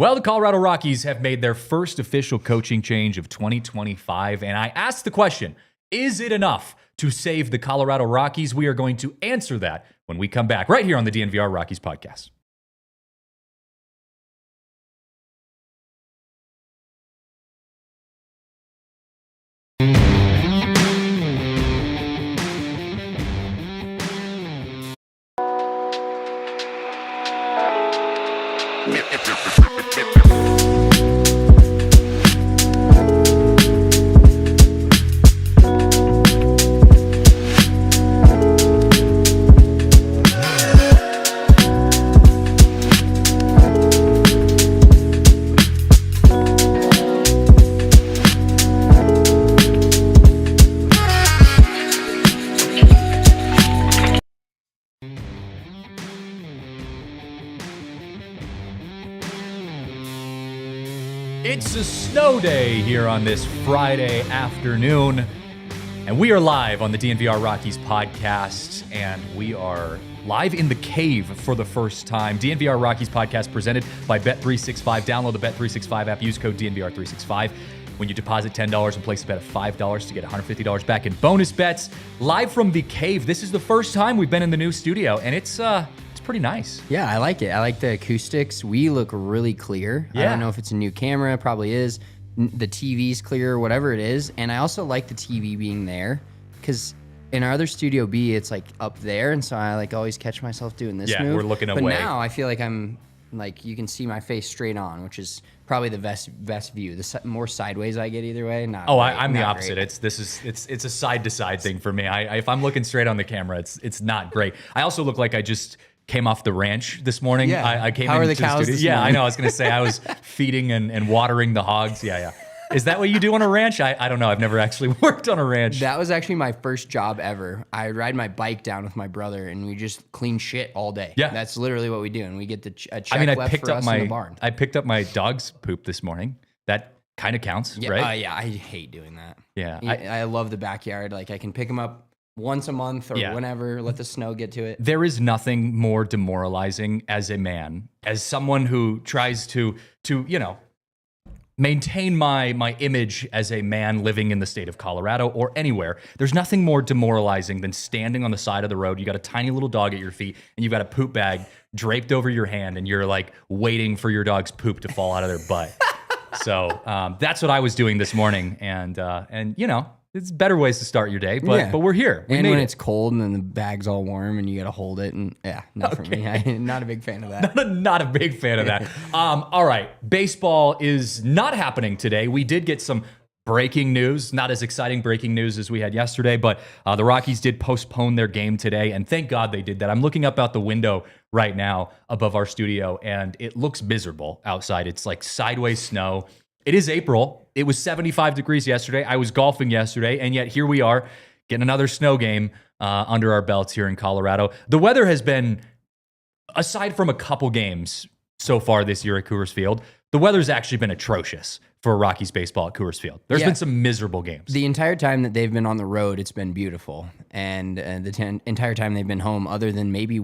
Well, the Colorado Rockies have made their first official coaching change of 2025, and I asked the question, is it enough to save the Colorado Rockies? We are going to answer that when we come back right here on the DNVR Rockies podcast. It's a snow day here on this Friday afternoon, and we are live on the DNVR Rockies podcast, and we are live in the cave for the first time. DNVR Rockies podcast presented by Bet365. Download the Bet365 app. Use code DNVR365 when you deposit $10 and place a bet of $5 to get $150 back in bonus bets. Live from the cave. This is the first time we've been in the new studio, and it's pretty nice. Yeah, I like it. I like the acoustics. We look really clear. Yeah. I don't know if it's a new camera, probably is. The TV's clear, whatever it is. And I also like the TV being there because in our other Studio B, it's like up there. And so I like always catch myself doing this move. We're looking away. But now I feel like I'm like, you can see my face straight on, which is probably the best view. The more sideways I get either way, not great, I'm the not opposite. great. It's a side to side thing for me. If I'm looking straight on the camera, it's not great. I also look like I just came off the ranch this morning. Yeah. I came How are into the cows studio. this Yeah, morning? I know. I was going to say I was feeding and watering the hogs. Yeah. Is that what you do on a ranch? I don't know. I've never actually worked on a ranch. That was actually my first job ever. I ride my bike down with my brother, and we just clean shit all day. Yeah. That's literally what we do, and we get a check I left picked for up us in the barn. I picked up my dog's poop this morning. That kind of counts, right? Yeah, I hate doing that. Yeah. I love the backyard. Like I can pick them up once a month or whenever, let the snow get to it. There is nothing more demoralizing as a man, as someone who tries to maintain my image as a man living in the state of Colorado or anywhere. There's nothing more demoralizing than standing on the side of the road. You got a tiny little dog at your feet and you've got a poop bag draped over your hand and you're like waiting for your dog's poop to fall out of their butt. So that's what I was doing this morning. And it's better ways to start your day, but we're here. And when it's cold and then the bag's all warm and you got to hold it, and for me. I'm not a big fan of that. Not a big fan of that. All right, baseball is not happening today. We did get some breaking news, not as exciting breaking news as we had yesterday, but the Rockies did postpone their game today, and thank God they did that. I'm looking up out the window right now above our studio, and it looks miserable outside. It's like sideways snow. It is April. It was 75 degrees yesterday. I was golfing yesterday, and yet here we are getting another snow game under our belts here in Colorado. The weather has been, aside from a couple games so far this year at Coors Field, the weather's actually been atrocious for Rockies baseball at Coors Field. There's been some miserable games. The entire time that they've been on the road, it's been beautiful. And entire time they've been home, other than maybe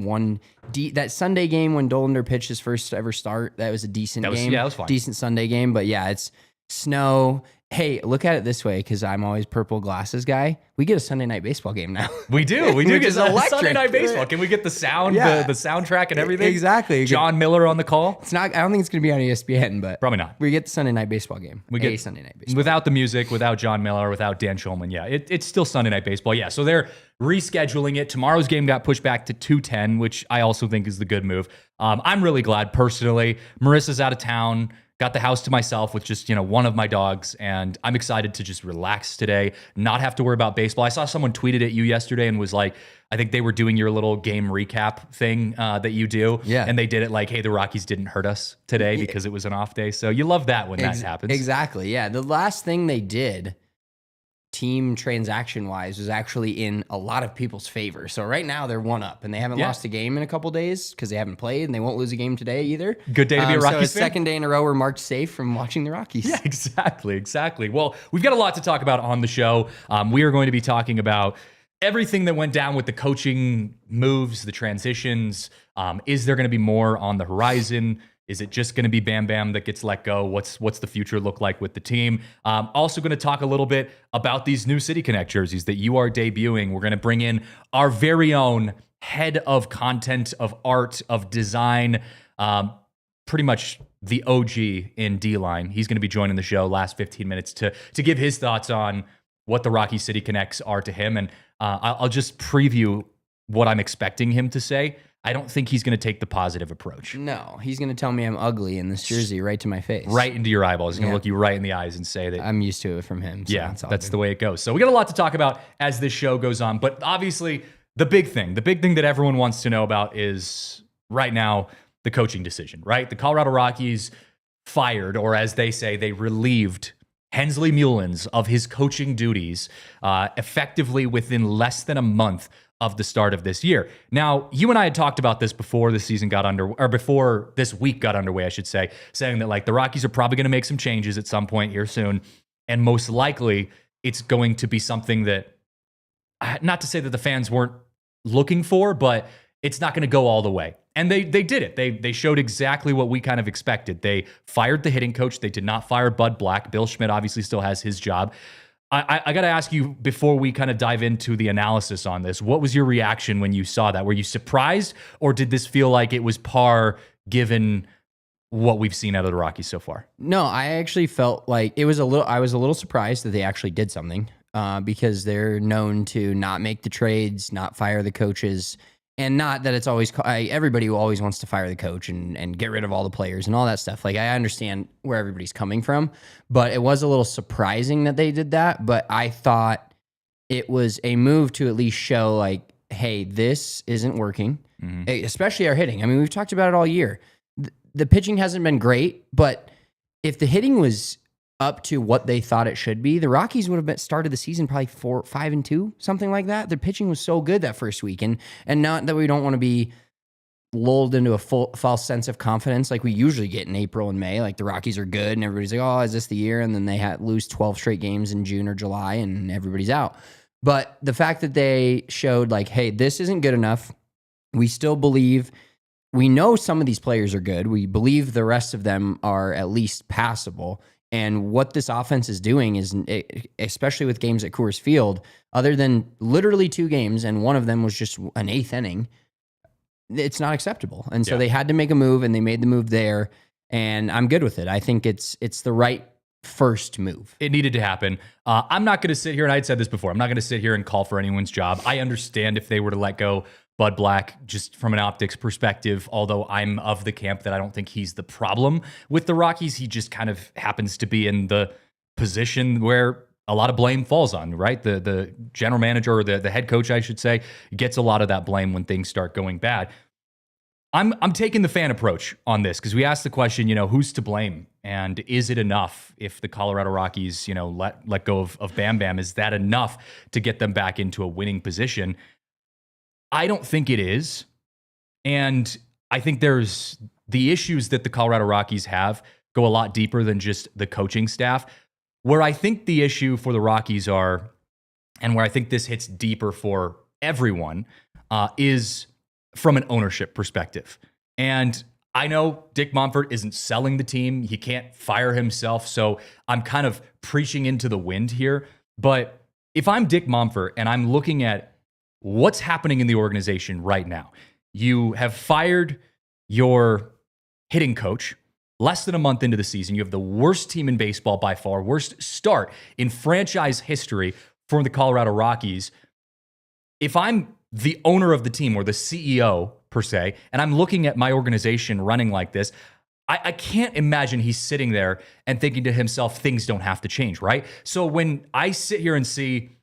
that Sunday game when Dollander pitched his first ever start, that was a decent game. Yeah, that was fine. Decent Sunday game. But yeah, it's snow. Hey, look at it this way, because I'm always purple glasses guy. We get a Sunday night baseball game now. We do Which get is a electric. Sunday night baseball. Can we get the sound, Yeah. the soundtrack and everything? Exactly. John Miller on the call? It's not. I don't think it's going to be on ESPN, but Probably not. We get the Sunday night baseball game. We get Sunday night baseball. Without the music, without John Miller, without Dan Schulman. Yeah, it's still Sunday night baseball. Yeah, so they're rescheduling it. Tomorrow's game got pushed back to 2:10, which I also think is the good move. I'm really glad personally. Marissa's out of town. Got the house to myself with just, one of my dogs, and I'm excited to just relax today, not have to worry about baseball. I saw someone tweeted at you yesterday and was like, I think they were doing your little game recap thing that you do. Yeah. And they did it like, hey, the Rockies didn't hurt us today because it was an off day. So you love that when that happens. Exactly. Yeah. The last thing they did, team transaction wise, was actually in a lot of people's favor. So right now they're 1-up, and they haven't lost a game in a couple days because they haven't played, and they won't lose a game today either. Good day to be a Rockies so it's fan. second day in a row we're marked safe from watching the Rockies. Yeah, exactly. Well, we've got a lot to talk about on the show. We are going to be talking about everything that went down with the coaching moves, the transitions. Is there going to be more on the horizon? Is it just going to be Bam Bam that gets let go? What's the future look like with the team? Also going to talk a little bit about these new City Connect jerseys that you are debuting. We're going to bring in our very own head of content, of art, of design, pretty much the OG in D-line. He's going to be joining the show last 15 minutes to give his thoughts on what the Rocky City Connects are to him. And I'll just preview what I'm expecting him to say. I don't think he's going to take the positive approach. No, he's going to tell me I'm ugly in this jersey right to my face. Right into your eyeballs. He's going to look you right in the eyes and say that. I'm used to it from him. So yeah, that's the way it goes. So we got a lot to talk about as this show goes on. But obviously, the big thing that everyone wants to know about is right now the coaching decision, right? The Colorado Rockies fired, or as they say, they relieved Hensley Meulens of his coaching duties effectively within less than a month of the start of this year. Now, you and I had talked about this before the season got before this week got underway, I should say, saying that like the Rockies are probably going to make some changes at some point here soon, and most likely it's going to be something that, not to say that the fans weren't looking for, but it's not going to go all the way. And they did it. They showed exactly what we kind of expected. They fired the hitting coach. They did not fire Bud Black. Bill Schmidt obviously still has his job. I got to ask you before we kind of dive into the analysis on this, what was your reaction when you saw that? Were you surprised, or did this feel like it was par given what we've seen out of the Rockies so far? No, I actually felt like I was a little surprised that they actually did something because they're known to not make the trades, not fire the coaches. And not that it's always everybody who always wants to fire the coach and get rid of all the players and all that stuff. Like, I understand where everybody's coming from, but it was a little surprising that they did that. But I thought it was a move to at least show, like, hey, this isn't working, especially our hitting. I mean, we've talked about it all year. The pitching hasn't been great, but if the hitting was up to what they thought it should be, the Rockies would have started the season probably 5-2, something like that. Their pitching was so good that first week, and not that we don't want to be lulled into a false sense of confidence like we usually get in April and May. Like, the Rockies are good, and everybody's like, "Oh, is this the year?" And then they lose 12 straight games in June or July, and everybody's out. But the fact that they showed, like, hey, this isn't good enough. We still believe. We know some of these players are good. We believe the rest of them are at least passable. And what this offense is doing is, especially with games at Coors Field, other than literally 2 games, and one of them was just an 8th inning, it's not acceptable. And so they had to make a move, and they made the move there, and I'm good with it. I think it's the right first move. It needed to happen. I'm not going to sit here, and I had said this before, I'm not going to sit here and call for anyone's job. I understand if they were to let go Bud Black, just from an optics perspective, although I'm of the camp that I don't think he's the problem with the Rockies. He just kind of happens to be in the position where a lot of blame falls on, right? The general manager, or the head coach, I should say, gets a lot of that blame when things start going bad. I'm taking the fan approach on this because we asked the question, who's to blame? And is it enough if the Colorado Rockies, let go of Bam Bam? Is that enough to get them back into a winning position? I don't think it is. And I think there's the issues that the Colorado Rockies have go a lot deeper than just the coaching staff. Where I think the issue for the Rockies are, and where I think this hits deeper for everyone, is from an ownership perspective. And I know Dick Monfort isn't selling the team. He can't fire himself. So I'm kind of preaching into the wind here. But if I'm Dick Monfort and I'm looking at what's happening in the organization right now, you have fired your hitting coach less than a month into the season. You have the worst team in baseball by far, worst start in franchise history for the Colorado Rockies. If I'm the owner of the team, or the CEO per se, and I'm looking at my organization running like this, I can't imagine he's sitting there and thinking to himself, things don't have to change, right? So when I sit here and see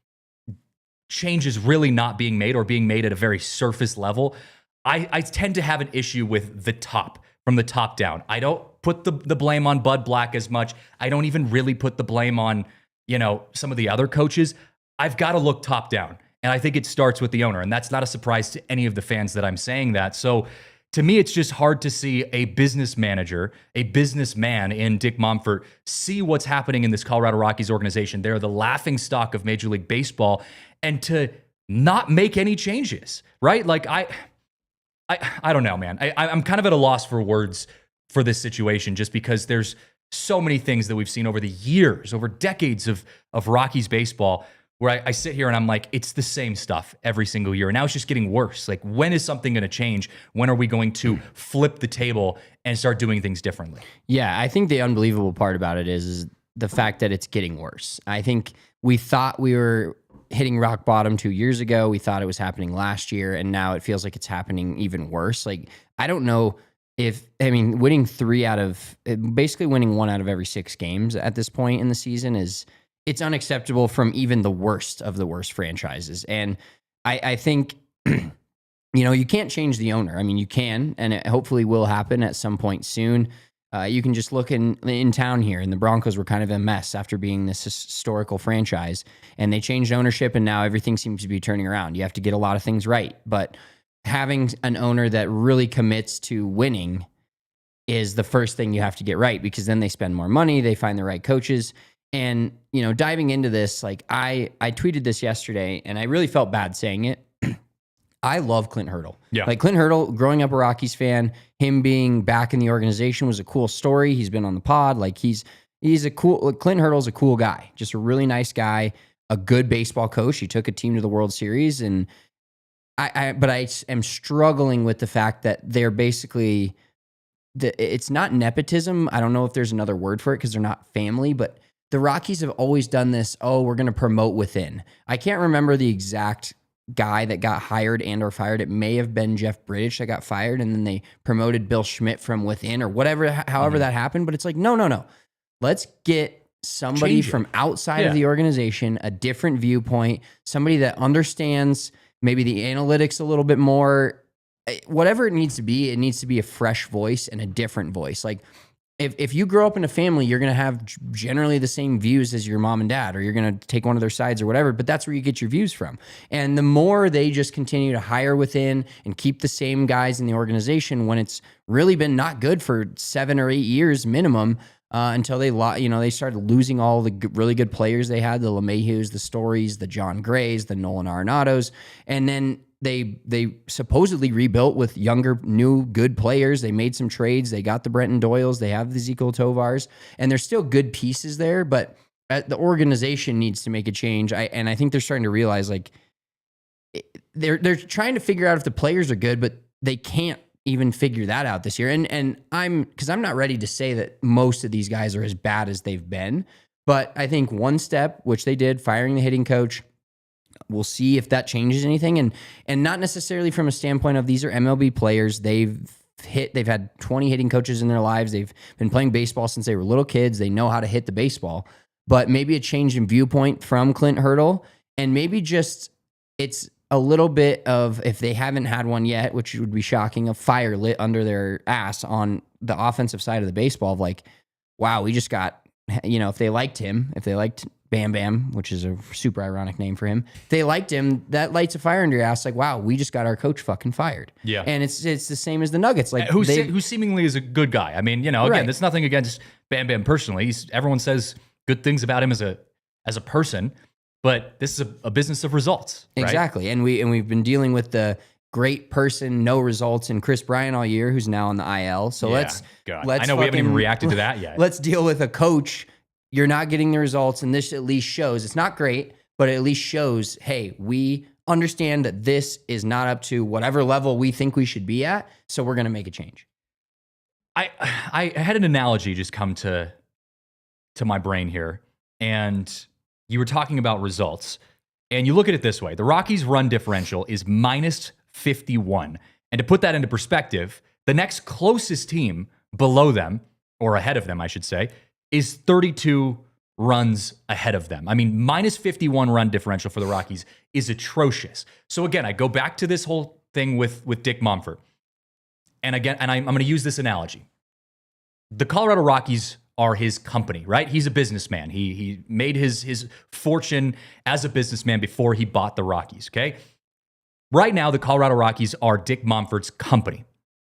changes really not being made, or being made at a very surface level, I tend to have an issue with the top, from the top down. I don't put the blame on Bud Black as much. I don't even really put the blame on, some of the other coaches. I've got to look top down. And I think it starts with the owner. And that's not a surprise to any of the fans that I'm saying that. So to me, it's just hard to see a business manager, a businessman in Dick Monfort, see what's happening in this Colorado Rockies organization. They're the laughingstock of Major League Baseball, and to not make any changes, right? Like, I don't know, man. I'm kind of at a loss for words for this situation, just because there's so many things that we've seen over the years, over decades of Rockies baseball, where I sit here and I'm like, it's the same stuff every single year. And now it's just getting worse. Like, when is something going to change? When are we going to flip the table and start doing things differently? Yeah, I think the unbelievable part about it is the fact that it's getting worse. I think we thought we were hitting rock bottom 2 years ago. We thought it was happening last year, and now it feels like it's happening even worse. Like, I don't know winning basically winning 1 out of every 6 games at this point in the season it's unacceptable from even the worst of the worst franchises. And I think, you can't change the owner. I mean, you can, and it hopefully will happen at some point soon. You can just look in town here, and the Broncos were kind of a mess after being this historical franchise, and they changed ownership, and now everything seems to be turning around. You have to get a lot of things right, but having an owner that really commits to winning is the first thing you have to get right, because then they spend more money, they find the right coaches. And, diving into this, like I tweeted this yesterday, and I really felt bad saying it. I love Clint Hurdle. Yeah. Like, Clint Hurdle, growing up a Rockies fan, him being back in the organization was a cool story. He's been on the pod. Like, he's Clint Hurdle's a cool guy, just a really nice guy, a good baseball coach. He took a team to the World Series, and but I am struggling with the fact that they're basically, it's not nepotism. I don't know if there's another word for it because they're not family, but the Rockies have always done this. Oh, we're going to promote within. I can't remember the exact guy that got hired and or fired. It may have been Jeff Bridich that got fired, and then they promoted Bill Schmidt from within, or whatever, however that happened. But it's like, no. Let's get somebody from outside of the organization, a different viewpoint, somebody that understands maybe the analytics a little bit more. Whatever it needs to be a fresh voice and a different voice. Like, if you grow up in a family, you're going to have generally the same views as your mom and dad, or you're going to take one of their sides or whatever, but that's where you get your views from. And the more they just continue to hire within and keep the same guys in the organization, when it's really been not good for 7 or 8 years minimum, until they started losing all the really good players they had, the LeMahieus, the Storys, the John Grays, the Nolan Arenados, and then they supposedly rebuilt with younger, new, good players. They made some trades. They got the Brenton Doyles. They have the Ezekiel Tovars, and there's still good pieces there, but the organization needs to make a change. I think they're starting to realize, like, they're trying to figure out if the players are good, but they can't even figure that out this year. And I'm not ready to say that most of these guys are as bad as they've been, but I think one step, which they did, firing the hitting coach, we'll see if that changes anything. And not necessarily from a standpoint of these are MLB players. They've had 20 hitting coaches in their lives. They've been playing baseball since they were little kids. They know how to hit the baseball, but maybe a change in viewpoint from Clint Hurdle, and maybe just it's a little bit of, if they haven't had one yet, which would be shocking, a fire lit under their ass on the offensive side of the baseball of like, wow, we just got, if they liked Bam Bam, which is a super ironic name for him, if they liked him, that lights a fire under your ass. Like, wow, we just got our coach fucking fired. Yeah. And it's the same as the Nuggets. Like, who seemingly is a good guy. I mean, again, Right. there's nothing against Bam Bam personally. Everyone says good things about him as a person, but this is a business of results. Right? Exactly. And we've been dealing with the great person, no results, in Chris Bryant all year, who's now on the IL. So let's I know we haven't even reacted to that yet. Let's deal with a coach. You're not getting the results, and this at least shows, it's not great, but it at least shows, hey, we understand that this is not up to whatever level we think we should be at, so we're going to make a change. I had an analogy just come to my brain here, and you were talking about results, and you look at it this way. The Rockies' run differential is minus 51, and to put that into perspective, the next closest team below them, or ahead of them, I should say, is 32 runs ahead of them. I mean, minus 51 run differential for the Rockies is atrocious. So again, I go back to this whole thing with Dick Mumford. And again, I'm going to use this analogy. The Colorado Rockies are his company, right? He's a businessman. He made his fortune as a businessman before he bought the Rockies, okay? Right now, the Colorado Rockies are Dick Mumford's company.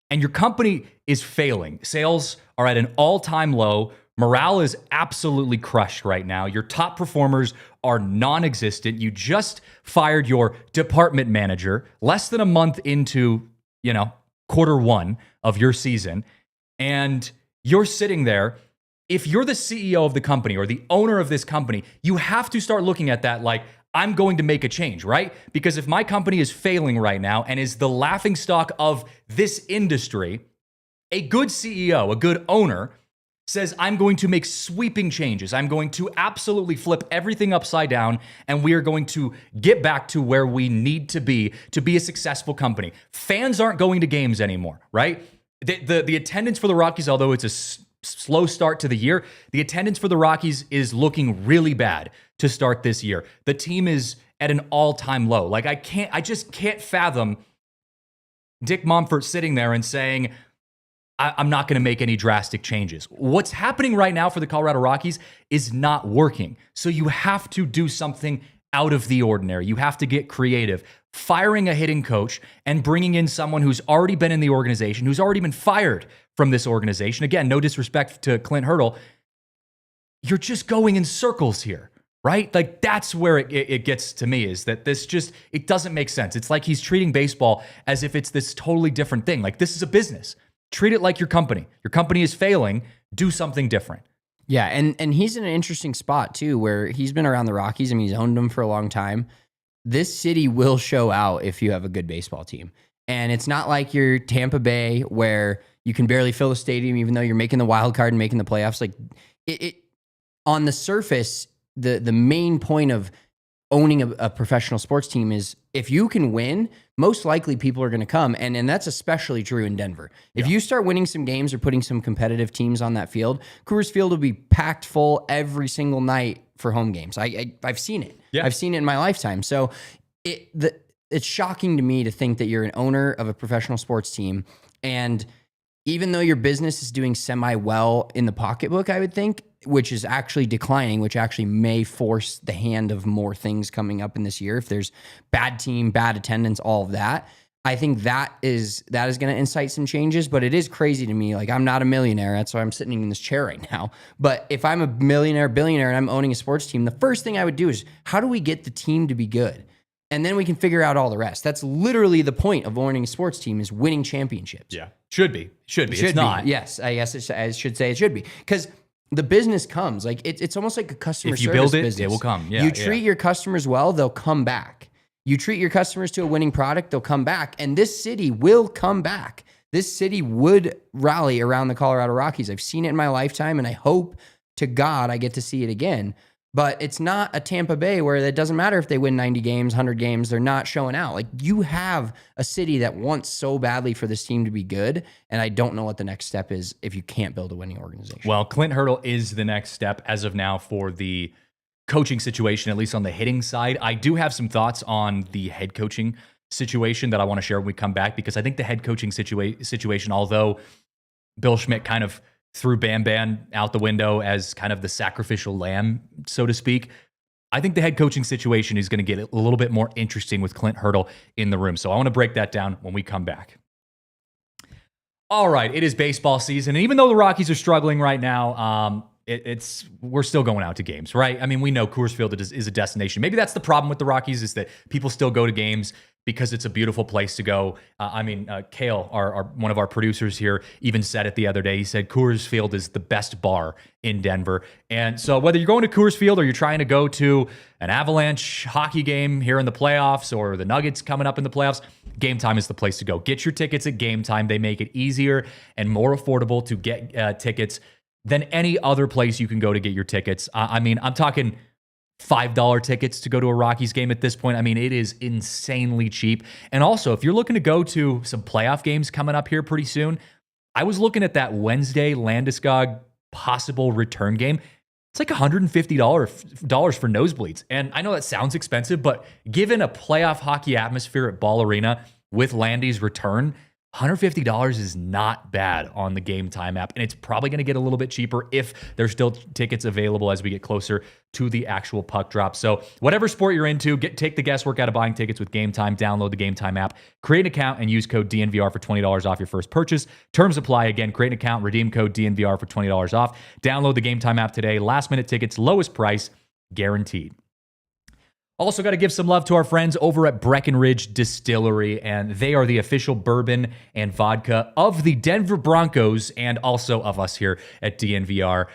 And your company is failing. Sales are at an all-time low. Morale is absolutely crushed right now. Your top performers are non-existent. You just fired your department manager less than a month into, quarter one of your season. and you're sitting there. If you're the CEO of the company or the owner of this company, you have to start looking at that like, I'm going to make a change, right? Because if my company is failing right now and is the laughingstock of this industry, a good CEO, a good owner, says, I'm going to make sweeping changes. I'm going to absolutely flip everything upside down, and we are going to get back to where we need to be a successful company. Fans aren't going to games anymore, right? The attendance for the Rockies, although it's a slow start to the year, the attendance for the Rockies is looking really bad to start this year. The team is at an all-time low. Like, I just can't fathom Dick Monfort sitting there and saying, I'm not going to make any drastic changes. What's happening right now for the Colorado Rockies is not working. So you have to do something out of the ordinary. You have to get creative. Firing a hitting coach and bringing in someone who's already been in the organization, who's already been fired from this organization. Again, no disrespect to Clint Hurdle. You're just going in circles here, right? Like, that's where it gets to me, is that it doesn't make sense. It's like he's treating baseball as if it's this totally different thing. Like, this is a business. Treat it like your company. Your company is failing. Do something different. Yeah, and he's in an interesting spot too, where he's been around the Rockies. I mean, he's owned them for a long time. This city will show out if you have a good baseball team. And it's not like you're Tampa Bay, where you can barely fill the stadium even though you're making the wild card and making the playoffs. Like, it on the surface, the main point of owning a professional sports team is, if you can win, most likely people are going to come. And that's especially true in Denver. If you start winning some games or putting some competitive teams on that field, Coors Field will be packed full every single night for home games. I've seen it. Yeah. I've seen it in my lifetime. So it's shocking to me to think that you're an owner of a professional sports team, and even though your business is doing semi-well in the pocketbook, I would think, which is actually declining, which actually may force the hand of more things coming up in this year. If there's bad team, bad attendance, all of that, I think that is going to incite some changes. But it is crazy to me. Like, I'm not a millionaire. That's why I'm sitting in this chair right now. But if I'm a millionaire, billionaire, and I'm owning a sports team, the first thing I would do is, how do we get the team to be good? And then we can figure out all the rest. That's literally the point of owning a sports team, is winning championships. Yeah. Should be. It's not. Yes. I guess I should say it should be. Because the business comes. Like, it's almost like a customer service business. If you build it, business. It will come. Yeah. You treat your customers well, they'll come back. You treat your customers to a winning product, they'll come back. And this city will come back. This city would rally around the Colorado Rockies. I've seen it in my lifetime, and I hope to God I get to see it again. But it's not a Tampa Bay where it doesn't matter if they win 90 games, 100 games, they're not showing out. Like, you have a city that wants so badly for this team to be good, and I don't know what the next step is if you can't build a winning organization. Well, Clint Hurdle is the next step as of now for the coaching situation, at least on the hitting side. I do have some thoughts on the head coaching situation that I want to share when we come back, because I think the head coaching situation, although Bill Schmidt kind of threw Bam Bam out the window as kind of the sacrificial lamb, so to speak, I think the head coaching situation is going to get a little bit more interesting with Clint Hurdle in the room. So I want to break that down when we come back. All right, it is baseball season. And even though the Rockies are struggling right now, we're still going out to games, right? I mean, we know Coors Field is a destination. Maybe that's the problem with the Rockies, is that people still go to games because it's a beautiful place to go. Kale, one of our producers here, even said it the other day. He said Coors Field is the best bar in Denver. And so whether you're going to Coors Field or you're trying to go to an Avalanche hockey game here in the playoffs, or the Nuggets coming up in the playoffs, Game Time is the place to go. Get your tickets at Game Time. They make it easier and more affordable to get tickets than any other place you can go to get your tickets. I'm talking $5 tickets to go to a Rockies game at this point. I mean, it is insanely cheap. And also, if you're looking to go to some playoff games coming up here pretty soon, I was looking at that Wednesday Landeskog possible return game. It's like $150 for nosebleeds. And I know that sounds expensive, but given a playoff hockey atmosphere at Ball Arena with Landy's return, $150 is not bad on the Game Time app, and it's probably going to get a little bit cheaper if there's still tickets available as we get closer to the actual puck drop. So whatever sport you're into, take the guesswork out of buying tickets with Game Time. Download the Game Time app, create an account, and use code DNVR for $20 off your first purchase. Terms apply. Again, create an account, redeem code DNVR for $20 off. Download the Game Time app today. Last minute tickets, lowest price, guaranteed. Also got to give some love to our friends over at Breckenridge Distillery, and they are the official bourbon and vodka of the Denver Broncos and also of us here at DNVR.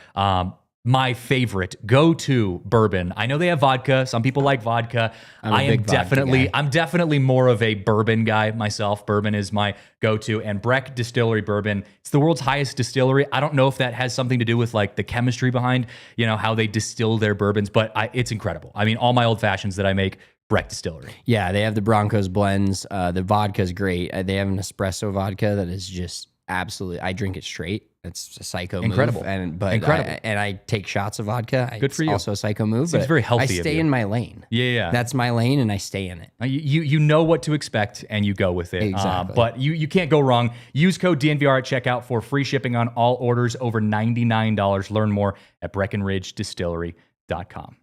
My favorite go-to bourbon. I know they have vodka. Some people like vodka. I'm definitely more of a bourbon guy myself. Bourbon is my go-to, and Breck Distillery Bourbon. It's the world's highest distillery. I don't know if that has something to do with like the chemistry behind, how they distill their bourbons, but it's incredible. I mean, all my old fashions that I make, Breck Distillery. Yeah, they have the Broncos blends. The vodka's great. They have an espresso vodka that is just absolutely. I drink it straight. It's a psycho incredible move. Incredible. I take shots of vodka. Good for you. Also a psycho move. Seems very healthy. I stay in my lane. Yeah. That's my lane, and I stay in it. You know what to expect, and you go with it. Exactly. But you can't go wrong. Use code DNVR at checkout for free shipping on all orders over $99. Learn more at BreckenridgeDistillery.com.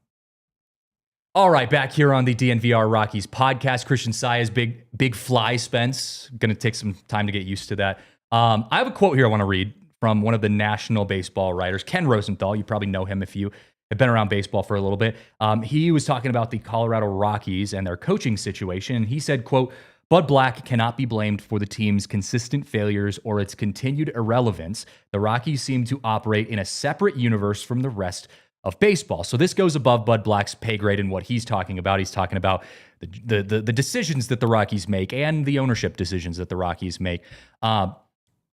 All right, back here on the DNVR Rockies podcast. Christian Saez, big fly, Spence. Going to take some time to get used to that. I have a quote here I want to read from one of the national baseball writers, Ken Rosenthal. You probably know him if you have been around baseball for a little bit. He was talking about the Colorado Rockies and their coaching situation. And he said, quote, Bud Black cannot be blamed for the team's consistent failures or its continued irrelevance. The Rockies seem to operate in a separate universe from the rest of baseball. So this goes above Bud Black's pay grade in what he's talking about. He's talking about the decisions that the Rockies make and the ownership decisions that the Rockies make.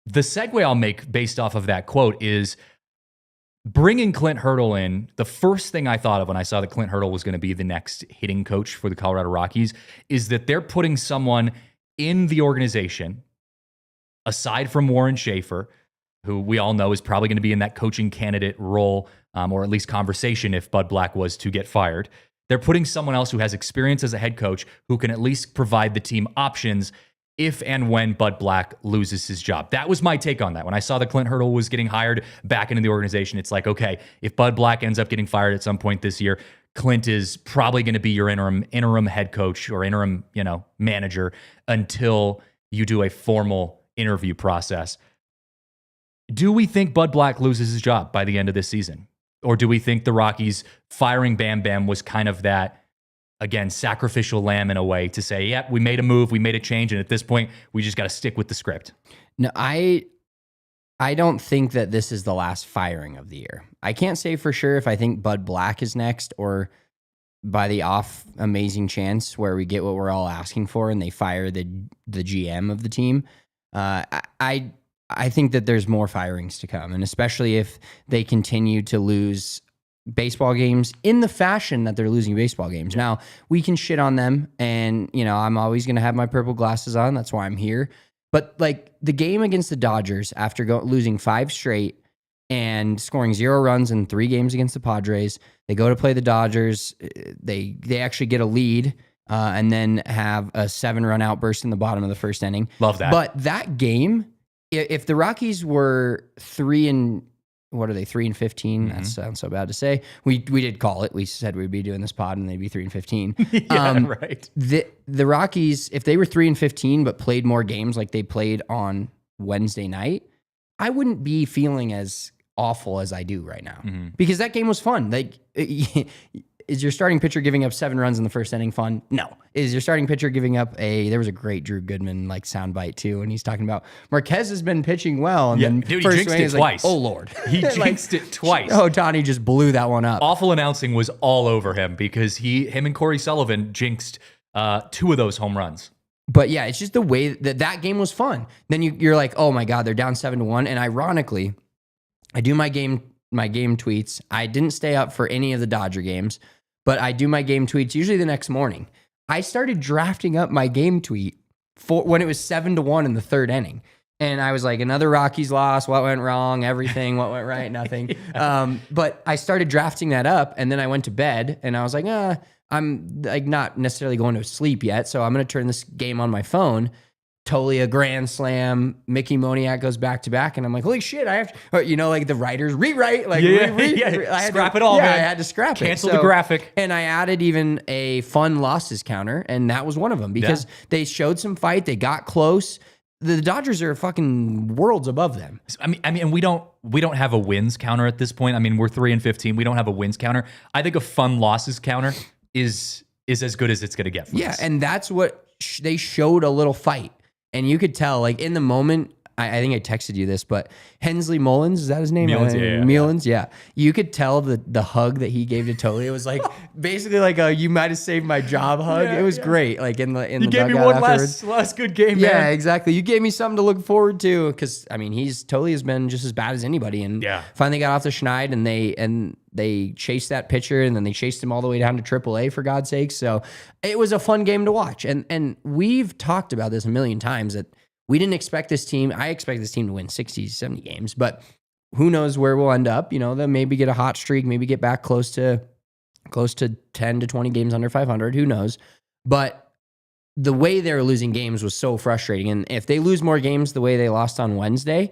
The segue I'll make based off of that quote is bringing Clint Hurdle in. The first thing I thought of when I saw that Clint Hurdle was going to be the next hitting coach for the Colorado Rockies is that they're putting someone in the organization, aside from Warren Schaefer, who we all know is probably going to be in that coaching candidate role, or at least conversation if Bud Black was to get fired. They're putting someone else who has experience as a head coach who can at least provide the team options if and when Bud Black loses his job. That was my take on that. When I saw that Clint Hurdle was getting hired back into the organization, it's like, okay, if Bud Black ends up getting fired at some point this year, Clint is probably going to be your interim head coach or interim, manager until you do a formal interview process. Do we think Bud Black loses his job by the end of this season? Or do we think the Rockies firing Bam Bam was kind of that, again, sacrificial lamb in a way to say, yep, we made a move, we made a change, and at this point, we just got to stick with the script? No, I don't think that this is the last firing of the year. I can't say for sure if I think Bud Black is next or by the off amazing chance where we get what we're all asking for and they fire the GM of the team. I think that there's more firings to come, and especially if they continue to lose baseball games in the fashion that they're losing baseball games. Yeah. Now, we can shit on them, and I'm always going to have my purple glasses on. That's why I'm here. But like the game against the Dodgers, after losing 5 straight and scoring 0 runs in 3 games against the Padres, they go to play the Dodgers. They actually get a lead and then have a 7-run outburst in the bottom of the first inning. Love that. But that game, if the Rockies were 3-15? Mm-hmm. That sounds so bad to say. We did call it. We said we'd be doing this pod and they'd be 3-15. Yeah, right. The Rockies, if they were 3-15 but played more games like they played on Wednesday night, I wouldn't be feeling as awful as I do right now, because that game was fun. Like, is your starting pitcher giving up 7 runs in the first inning fun? No. Is your starting pitcher giving up there was a great Drew Goodman soundbite too, and he's talking about Marquez has been pitching well, and then dude, he jinxed it twice. Oh Lord, he jinxed it twice. Ohtani just blew that one up. Awful announcing was all over him because him and Corey Sullivan jinxed 2 of those home runs. But yeah, it's just the way that game was fun. Then you're like, oh my God, they're down 7-1, and ironically, I do my game tweets. I didn't stay up for any of the Dodger games, but I do my game tweets usually the next morning. I started drafting up my game tweet for when it was 7-1 in the 3rd inning. And I was like, another Rockies loss. What went wrong? Everything. What went right? Nothing. Yeah. But I started drafting that up, and then I went to bed, and I was like, I'm like not necessarily going to sleep yet, so I'm going to turn this game on my phone. Totally a grand slam. Mickey Moniak goes back to back, and I'm like, holy shit! I have to, like the writers rewrite, like scrap it all. Yeah, man. I had to scrap Cancel the graphic, and I added even a fun losses counter, and that was one of them because they showed some fight. They got close. The Dodgers are fucking worlds above them. I mean, we don't have a wins counter at this point. I mean, we're 3-15. We don't have a wins counter. I think a fun losses counter is is as good as it's going to get from us. And that's what they showed, a little fight. And you could tell, like, in the moment, I think I texted you this, but Hensley Meulens, is that his name? Meulens, Meulens, yeah. You could tell the hug that he gave to Tolia was like basically like a "you might have saved my job" hug. It was great. Like in the you gave me one last good game, man. Yeah, exactly. You gave me something to look forward to, because I mean Tolia's been just as bad as anybody, and finally got off the schneid, and they chased that pitcher, and then they chased him all the way down to AAA, for God's sake. So it was a fun game to watch, and we've talked about this a million times that we didn't expect this team. I expect this team to win 60, 70 games, but who knows where we'll end up. They'll maybe get a hot streak, maybe get back close to 10 to 20 games under 500. Who knows? But the way they were losing games was so frustrating. And if they lose more games the way they lost on Wednesday,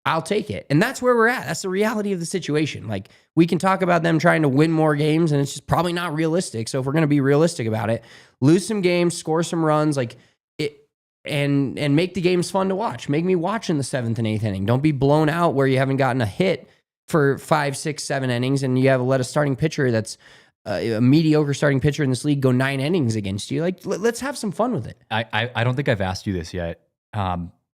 I'll take it. And that's where we're at. That's the reality of the situation. Like, we can talk about them trying to win more games, and it's just probably not realistic. So if we're going to be realistic about it, lose some games, score some runs, like it, and make the games fun to watch. Make me watch in the 7th and 8th inning. Don't be blown out where you haven't gotten a hit for 5, 6, 7 innings, and you have let a starting pitcher that's a mediocre starting pitcher in this league go 9 innings against you. Like, let's have some fun with it. I don't think I've asked you this yet.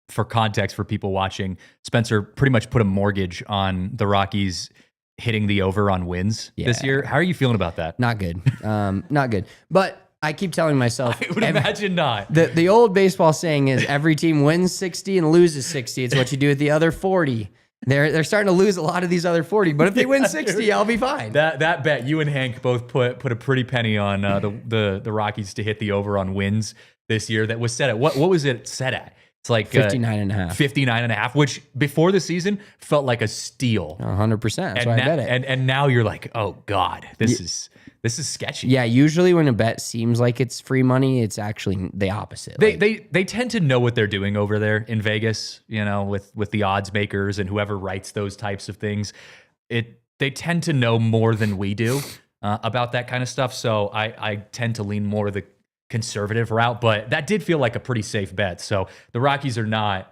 For context, for people watching, Spencer pretty much put a mortgage on the Rockies hitting the over on wins this year. How are you feeling about that? Not good. Not good. But I keep telling myself, I would imagine not. The old baseball saying is every team wins 60 and loses 60. It's what you do with the other 40. They're starting to lose a lot of these other 40, but if they win 60, I'll be fine. That bet, you and Hank both put a pretty penny on the Rockies to hit the over on wins this year. That was set at what was it set at? It's like 59.5. 59.5, which before the season felt like a steal. 100%. That's why I bet it. And now you're like, oh God, this is sketchy. Yeah, usually when a bet seems like it's free money, it's actually the opposite. They tend to know what they're doing over there in Vegas, with the odds makers and whoever writes those types of things. They tend to know more than we do about that kind of stuff. So I tend to lean more the conservative route, but that did feel like a pretty safe bet. So the Rockies are not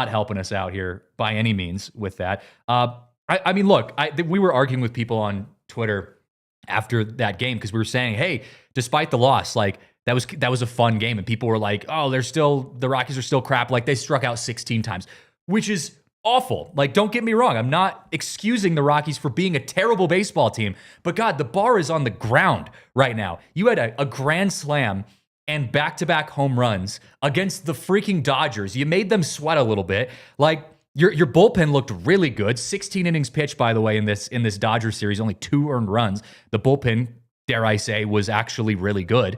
helping us out here by any means with that. I mean, look, we were arguing with people on Twitter after that game because we were saying, hey, despite the loss, like that was a fun game, and people were like, oh, the Rockies are still crap. Like, they struck out 16 times, which is awful. Like, don't get me wrong. I'm not excusing the Rockies for being a terrible baseball team, but God, the bar is on the ground right now. You had a grand slam and back-to-back home runs against the freaking Dodgers. You made them sweat a little bit. Like, your bullpen looked really good. 16 innings pitched, by the way, in this Dodgers series, only 2 earned runs. The bullpen, dare I say, was actually really good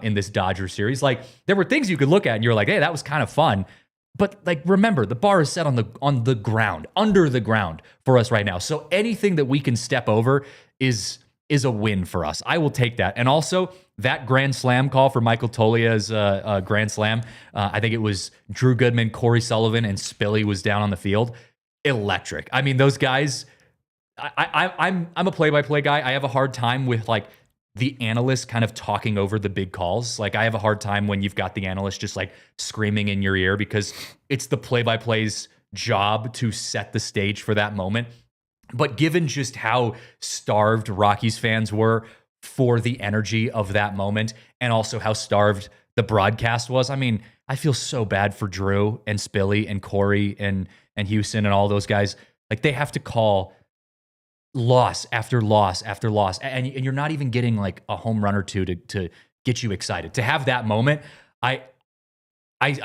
in this Dodgers series. Like, there were things you could look at and you're like, hey, that was kind of fun. But like, remember, the bar is set on the ground, under the ground for us right now. So anything that we can step over is a win for us. I will take that. And also, that grand slam call for Michael Tolia's grand slam, I think it was Drew Goodman, Corey Sullivan, and Spilly was down on the field. Electric. I mean, those guys. I'm a play-by-play guy. I have a hard time with like the analysts kind of talking over the big calls. Like, I have a hard time when you've got the analyst just like screaming in your ear, because it's the play-by-play's job to set the stage for that moment. But given just how starved Rockies fans were for the energy of that moment, and also how starved the broadcast was, I mean, I feel so bad for Drew and Spilly and Corey and Houston and all those guys. Like, they have to call loss after loss after loss, and you're not even getting like a home run or two to get you excited. To have that moment, I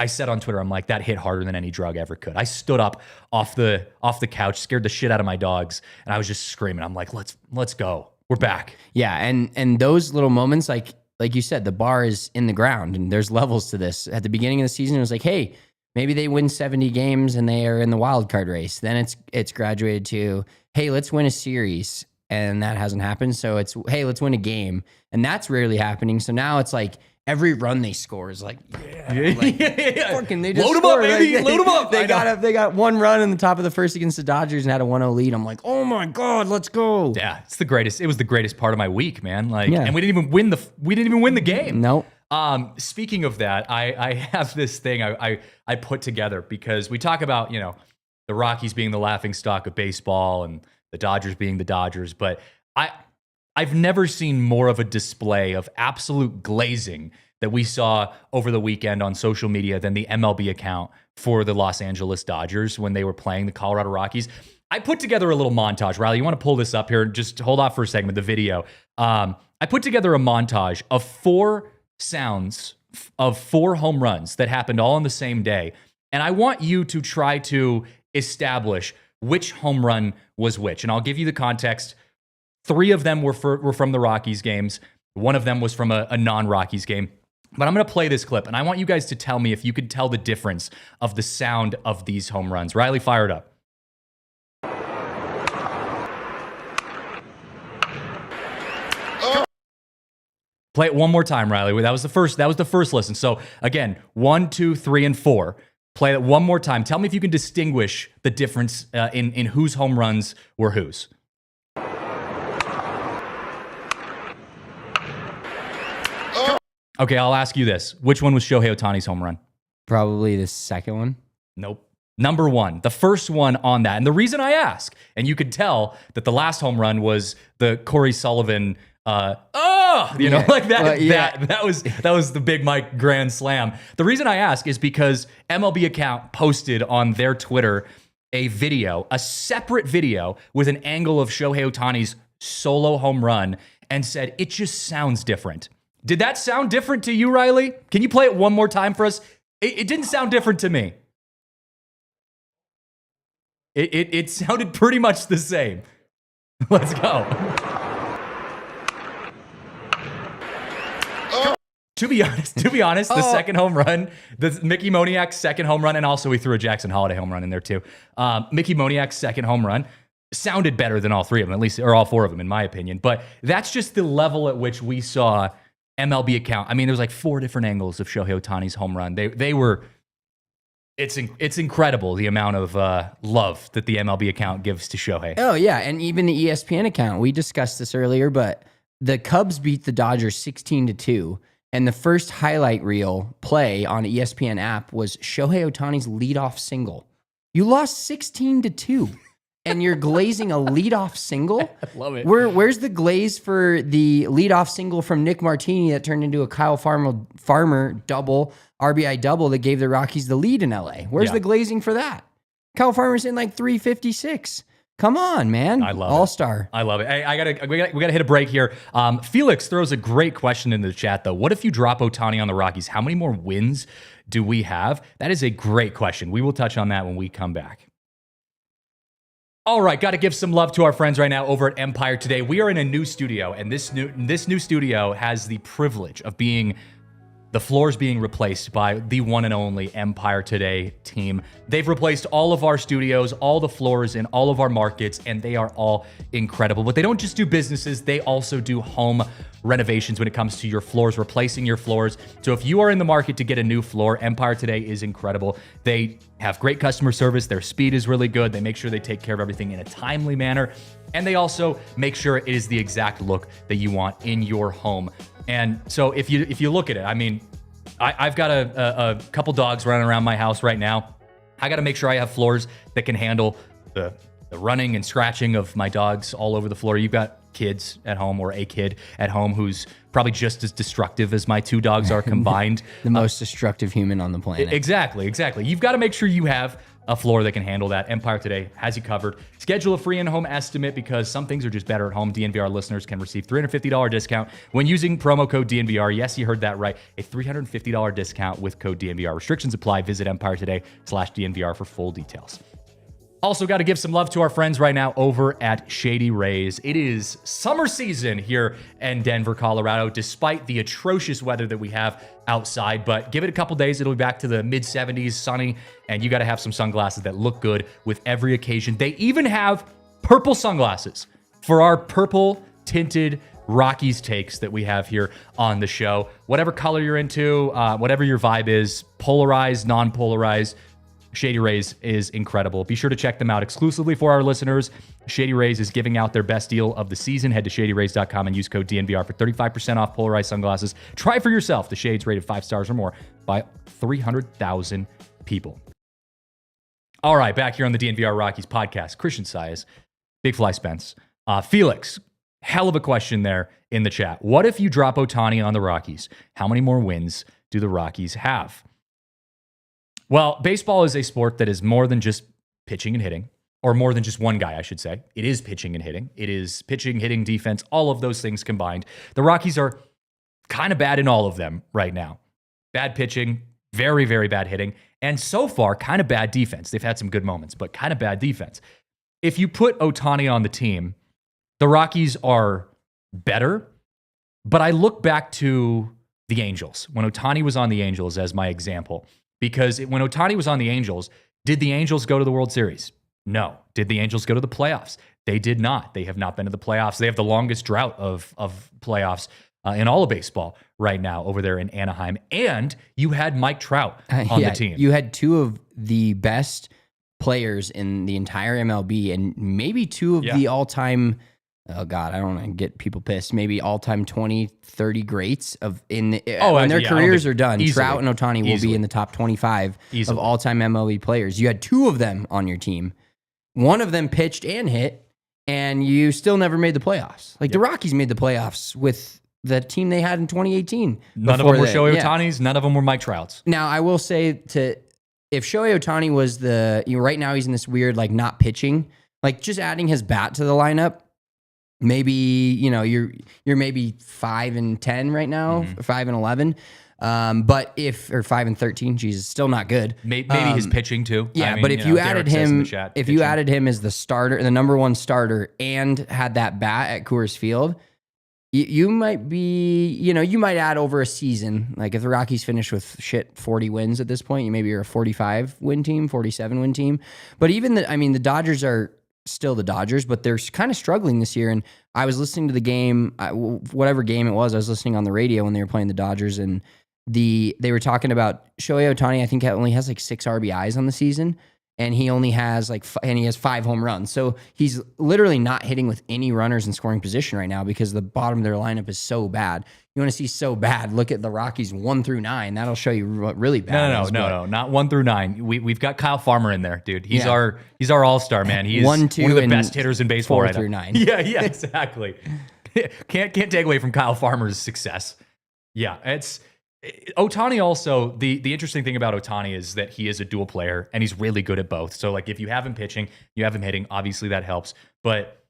said on Twitter, I'm like, that hit harder than any drug ever could. I stood up off the couch, scared the shit out of my dogs, and I was just screaming. I'm like, let's go. We're back. Yeah, and those little moments, like you said, the bar is in the ground, and there's levels to this. At the beginning of the season, it was like, hey, maybe they win 70 games and they are in the wild card race. Then it's graduated to, hey, let's win a series, and that hasn't happened. So it's, hey, let's win a game, and that's rarely happening. So now it's like, every run they score is like, fucking, they just load them scored. up, baby. Like, Load them up. They got one run in the top of the first against the Dodgers and had a 1-0 lead. I'm like, oh my God, let's go. Yeah, it's the greatest. It was the greatest part of my week, man. Like, and we didn't even win the game. Nope. Speaking of that, I have this thing I put together because we talk about, the Rockies being the laughingstock of baseball and the Dodgers being the Dodgers, but I've never seen more of a display of absolute glazing that we saw over the weekend on social media than the MLB account for the Los Angeles Dodgers when they were playing the Colorado Rockies. I put together a little montage. Riley, you want to pull this up here? Just hold off for a second with the video. I put together a montage of 4 sounds of 4 home runs that happened all on the same day. And I want you to try to establish which home run was which. And I'll give you the context. 3 of them were from the Rockies games. 1 of them was from a non-Rockies game. But I'm going to play this clip, and I want you guys to tell me if you could tell the difference of the sound of these home runs. Riley, fire it up. Play it one more time, Riley. That was the first listen. So again, 1, 2, 3, and 4. Play it one more time. Tell me if you can distinguish the difference in whose home runs were whose. Okay, I'll ask you this. Which one was Shohei Ohtani's home run? Probably the second one. Nope. Number 1, the first one on that. And the reason I ask, and you could tell that the last home run was the Corey Sullivan, like that. That was the Big Mike grand slam. The reason I ask is because MLB account posted on their Twitter a separate video with an angle of Shohei Ohtani's solo home run and said, it just sounds different. Did that sound different to you, Riley? Can you play it one more time for us? It didn't sound different to me. It sounded pretty much the same. Let's go. To be honest, the second home run, the Mickey Moniak's second home run, and also we threw a Jackson Holiday home run in there too. Mickey Moniak's second home run sounded better than all 3 of them, at least, or all 4 of them, in my opinion. But that's just the level at which we saw MLB account. I mean, there's like 4 different angles of Shohei Ohtani's home run. They were. It's incredible the amount of love that the MLB account gives to Shohei. Oh yeah, and even the ESPN account. We discussed this earlier, but the Cubs beat the Dodgers 16-2, and the first highlight reel play on the ESPN app was Shohei Ohtani's leadoff single. You lost 16-2. And you're glazing a leadoff single? I love it. Where's the glaze for the leadoff single from Nick Martini that turned into a Kyle Farmer double, RBI double that gave the Rockies the lead in LA? Where's the glazing for that? Kyle Farmer's in like 356. Come on, man. I love All-star. I love it. Hey, we gotta hit a break here. Felix throws a great question into the chat, though. What if you drop Ohtani on the Rockies? How many more wins do we have? That is a great question. We will touch on that when we come back. All right, got to give some love to our friends right now over at Empire Today. We are in a new studio, and this new studio has the privilege of being the floors being replaced by the one and only Empire Today team. They've replaced all of our studios, all the floors in all of our markets, and they are all incredible. But they don't just do businesses, they also do home renovations when it comes to your floors, replacing your floors. So if you are in the market to get a new floor, Empire Today is incredible. They have great customer service. Their speed is really good. They make sure they take care of everything in a timely manner. And they also make sure it is the exact look that you want in your home. And so if you look at it, I mean, I've got a couple dogs running around my house right now. I got to make sure I have floors that can handle the running and scratching of my dogs all over the floor. You've got kids at home, or a kid at home who's probably just as destructive as my 2 dogs are combined. The most destructive human on the planet. Exactly. You've got to make sure you have a floor that can handle that. Empire Today has you covered. Schedule a free in-home estimate because some things are just better at home. DNVR listeners can receive $350 discount when using promo code DNVR. Yes, you heard that right. A $350 discount with code DNVR. Restrictions apply. Visit EmpireToday.com/DNVR for full details. Also, got to give some love to our friends right now over at Shady Rays. It is summer season here in Denver, Colorado, despite the atrocious weather that we have outside. But give it a couple days, it'll be back to the mid-70s, sunny, and you got to have some sunglasses that look good with every occasion. They even have purple sunglasses for our purple tinted Rockies takes that we have here on the show. Whatever color you're into, whatever your vibe is, polarized, non-polarized, Shady Rays is incredible. Be sure to check them out exclusively for our listeners. Shady Rays is giving out their best deal of the season. Head to shadyrays.com and use code DNVR for 35% off polarized sunglasses. Try for yourself. The shades rated 5 stars or more by 300,000 people. All right, back here on the DNVR Rockies podcast, Christian Saez, Big Fly Spence, Felix hell of a question there in the chat. What if you drop Ohtani on the Rockies? How many more wins do the Rockies have? Well, baseball is a sport that is more than just pitching and hitting, or more than just one guy, I should say. It is pitching and hitting. It is pitching, hitting, defense, all of those things combined. The Rockies are kind of bad in all of them right now. Bad pitching, very, very bad hitting, and so far, kind of bad defense. They've had some good moments, but kind of bad defense. If you put Ohtani on the team, the Rockies are better, but I look back to the Angels, when Ohtani was on the Angels as my example, because when Ohtani was on the Angels, did the Angels go to the World Series? No. Did the Angels go to the playoffs? They did not. They have not been to the playoffs. They have the longest drought of playoffs in all of baseball right now over there in Anaheim. And you had Mike Trout on the team. You had two of the best players in the entire MLB and maybe two of the all-time, oh God, I don't want to get people pissed, maybe all-time 20, 30 greats when their careers are done. Easily. Trout and Ohtani will be in the top 25 of all-time MLB players. You had two of them on your team. One of them pitched and hit, and you still never made the playoffs. Like the Rockies made the playoffs with the team they had in 2018. None of them were Shohei Ohtani's. None of them were Mike Trout's. Now, I will say if Shohei Ohtani was right now he's in this weird, like, not pitching, like just adding his bat to the lineup, maybe, you're maybe 5-10 right now, 5-11. Or 5-13, Jesus, still not good. Maybe his pitching too. Yeah, but if you added him, you added him as the starter, the number one starter, and had that bat at Coors Field, you might be, you might add over a season. Like if the Rockies finish with 40 wins at this point, maybe you're a 45 win team, 47 win team. But even the Dodgers are still the Dodgers, but they're kind of struggling this year. And I was listening to the game, whatever game it was, I was listening on the radio when they were playing the Dodgers, and they were talking about Shohei Ohtani. I think only has like 6 RBIs on the season, and he only has and he has 5 home runs. So he's literally not hitting with any runners in scoring position right now because the bottom of their lineup is so bad. You want to see so bad? Look at the Rockies 1-9. That'll show you what really bad. No, not 1-9. We've got Kyle Farmer in there, dude. He's our all-star, man. He's one of the best hitters in baseball right now. 4-9. Yeah, exactly. Can't take away from Kyle Farmer's success. Yeah, it's Ohtani also, the interesting thing about Ohtani is that he is a dual player and he's really good at both. So like if you have him pitching, you have him hitting, obviously that helps. But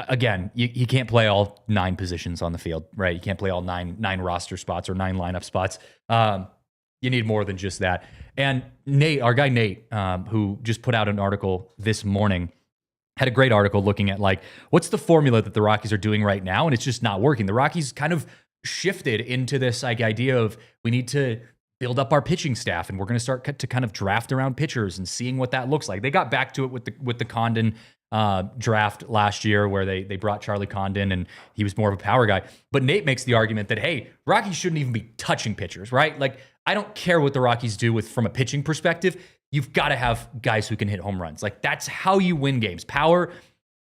again, you can't play all 9 positions on the field, right? You can't play all nine roster spots or 9 lineup spots. You need more than just that. And Nate, our guy Nate, who just put out an article this morning, had a great article looking at like, what's the formula that the Rockies are doing right now? And it's just not working. The Rockies kind of shifted into this like idea of we need to build up our pitching staff and we're going to start to kind of draft around pitchers and seeing what that looks like. They got back to it with the Condon draft last year where they brought Charlie Condon and he was more of a power guy. But Nate makes the argument that, hey, Rockies shouldn't even be touching pitchers, right? Like I don't care what the Rockies do from a pitching perspective. You've got to have guys who can hit home runs. Like that's how you win games. Power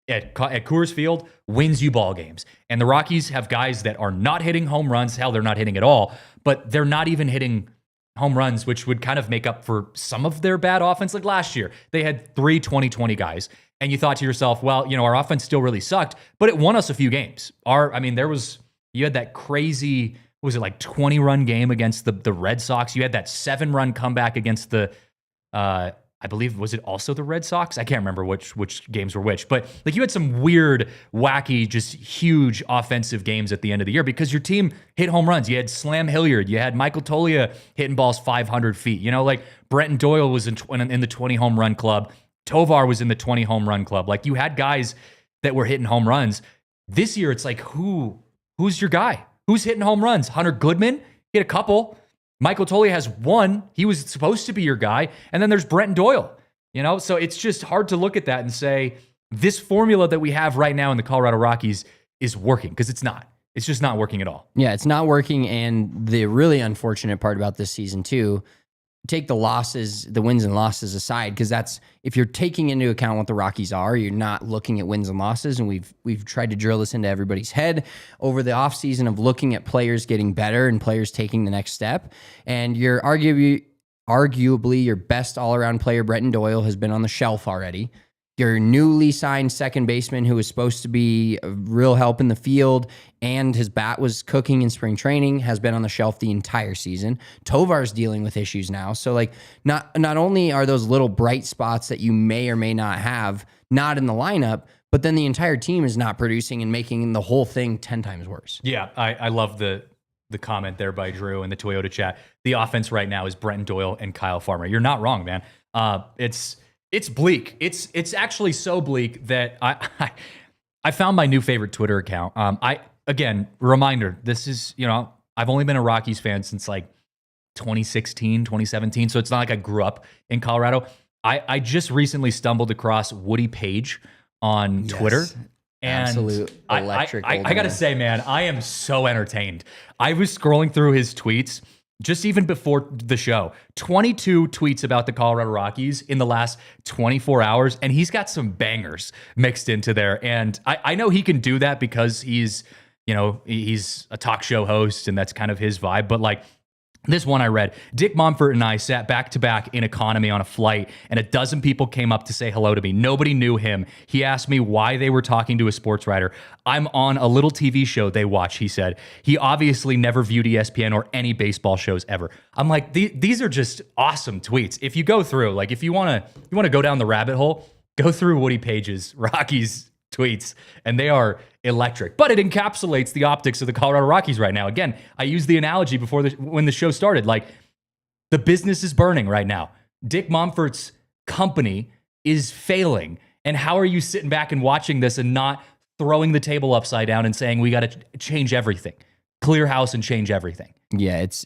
at Coors Field wins you ball games. And the Rockies have guys that are not hitting home runs. Hell, they're not hitting at all, but they're not even hitting home runs, which would kind of make up for some of their bad offense. Like last year, they had 3 20-20 guys. And you thought to yourself, well, our offense still really sucked, but it won us a few games. You had that crazy, 20-run game against the Red Sox. You had that 7-run comeback against the, I believe, was it also the Red Sox? I can't remember which games were which, but like you had some weird, wacky, just huge offensive games at the end of the year because your team hit home runs. You had Slam Hilliard, you had Michael Toglia hitting balls 500 feet. Like Brenton Doyle was in the 20 home run club. Tovar was in the 20 home run club. Like you had guys that were hitting home runs. This year, it's like who's your guy? Who's hitting home runs? Hunter Goodman hit a couple. Michael Toglia has 1. He was supposed to be your guy. And then there's Brenton Doyle, So it's just hard to look at that and say, this formula that we have right now in the Colorado Rockies is working, because it's not. It's just not working at all. Yeah, it's not working. And the really unfortunate part about this season, too, take the wins and losses aside, because that's, if you're taking into account what the Rockies are, you're not looking at wins and losses. And we've tried to drill this into everybody's head over the offseason of looking at players getting better and players taking the next step. And you're arguably your best all-around player, Brenton Doyle, has been on the shelf already. your newly signed second baseman who was supposed to be a real help in the field and his bat was cooking in spring training has been on the shelf the entire season. Tovar's dealing with issues now. So like not only are those little bright spots that you may or may not have not in the lineup, but then the entire team is not producing and making the whole thing 10 times worse. Yeah, I love the comment there by Drew in the Toyota chat. The offense right now is Brenton Doyle and Kyle Farmer. You're not wrong, man. It's bleak. It's actually so bleak that I found my new favorite Twitter account. Again, reminder, this is, I've only been a Rockies fan since like 2016, 2017. So it's not like I grew up in Colorado. I just recently stumbled across Woody Page on Twitter. And absolute electric. I got to say, man, I am so entertained. I was scrolling through his tweets just even before the show, 22 tweets about the Colorado Rockies in the last 24 hours, and he's got some bangers mixed into there. And I know he can do that because he's a talk show host, and that's kind of his vibe. But like this one I read, Dick Monfort and I sat back to back in economy on a flight, and a dozen people came up to say hello to me. Nobody knew him. He asked me why they were talking to a sports writer. I'm on a little TV show they watch, he said. He obviously never viewed ESPN or any baseball shows ever. I'm like, these are just awesome tweets. If you go through, like if you want to go down the rabbit hole, go through Woody Page's Rockies tweets, and they are electric. But it encapsulates the optics of the Colorado Rockies right now. Again, I used the analogy before when the show started. Like, the business is burning right now. Dick Monfort's company is failing. And how are you sitting back and watching this and not throwing the table upside down and saying, we got to change everything, clear house and change everything? Yeah, it's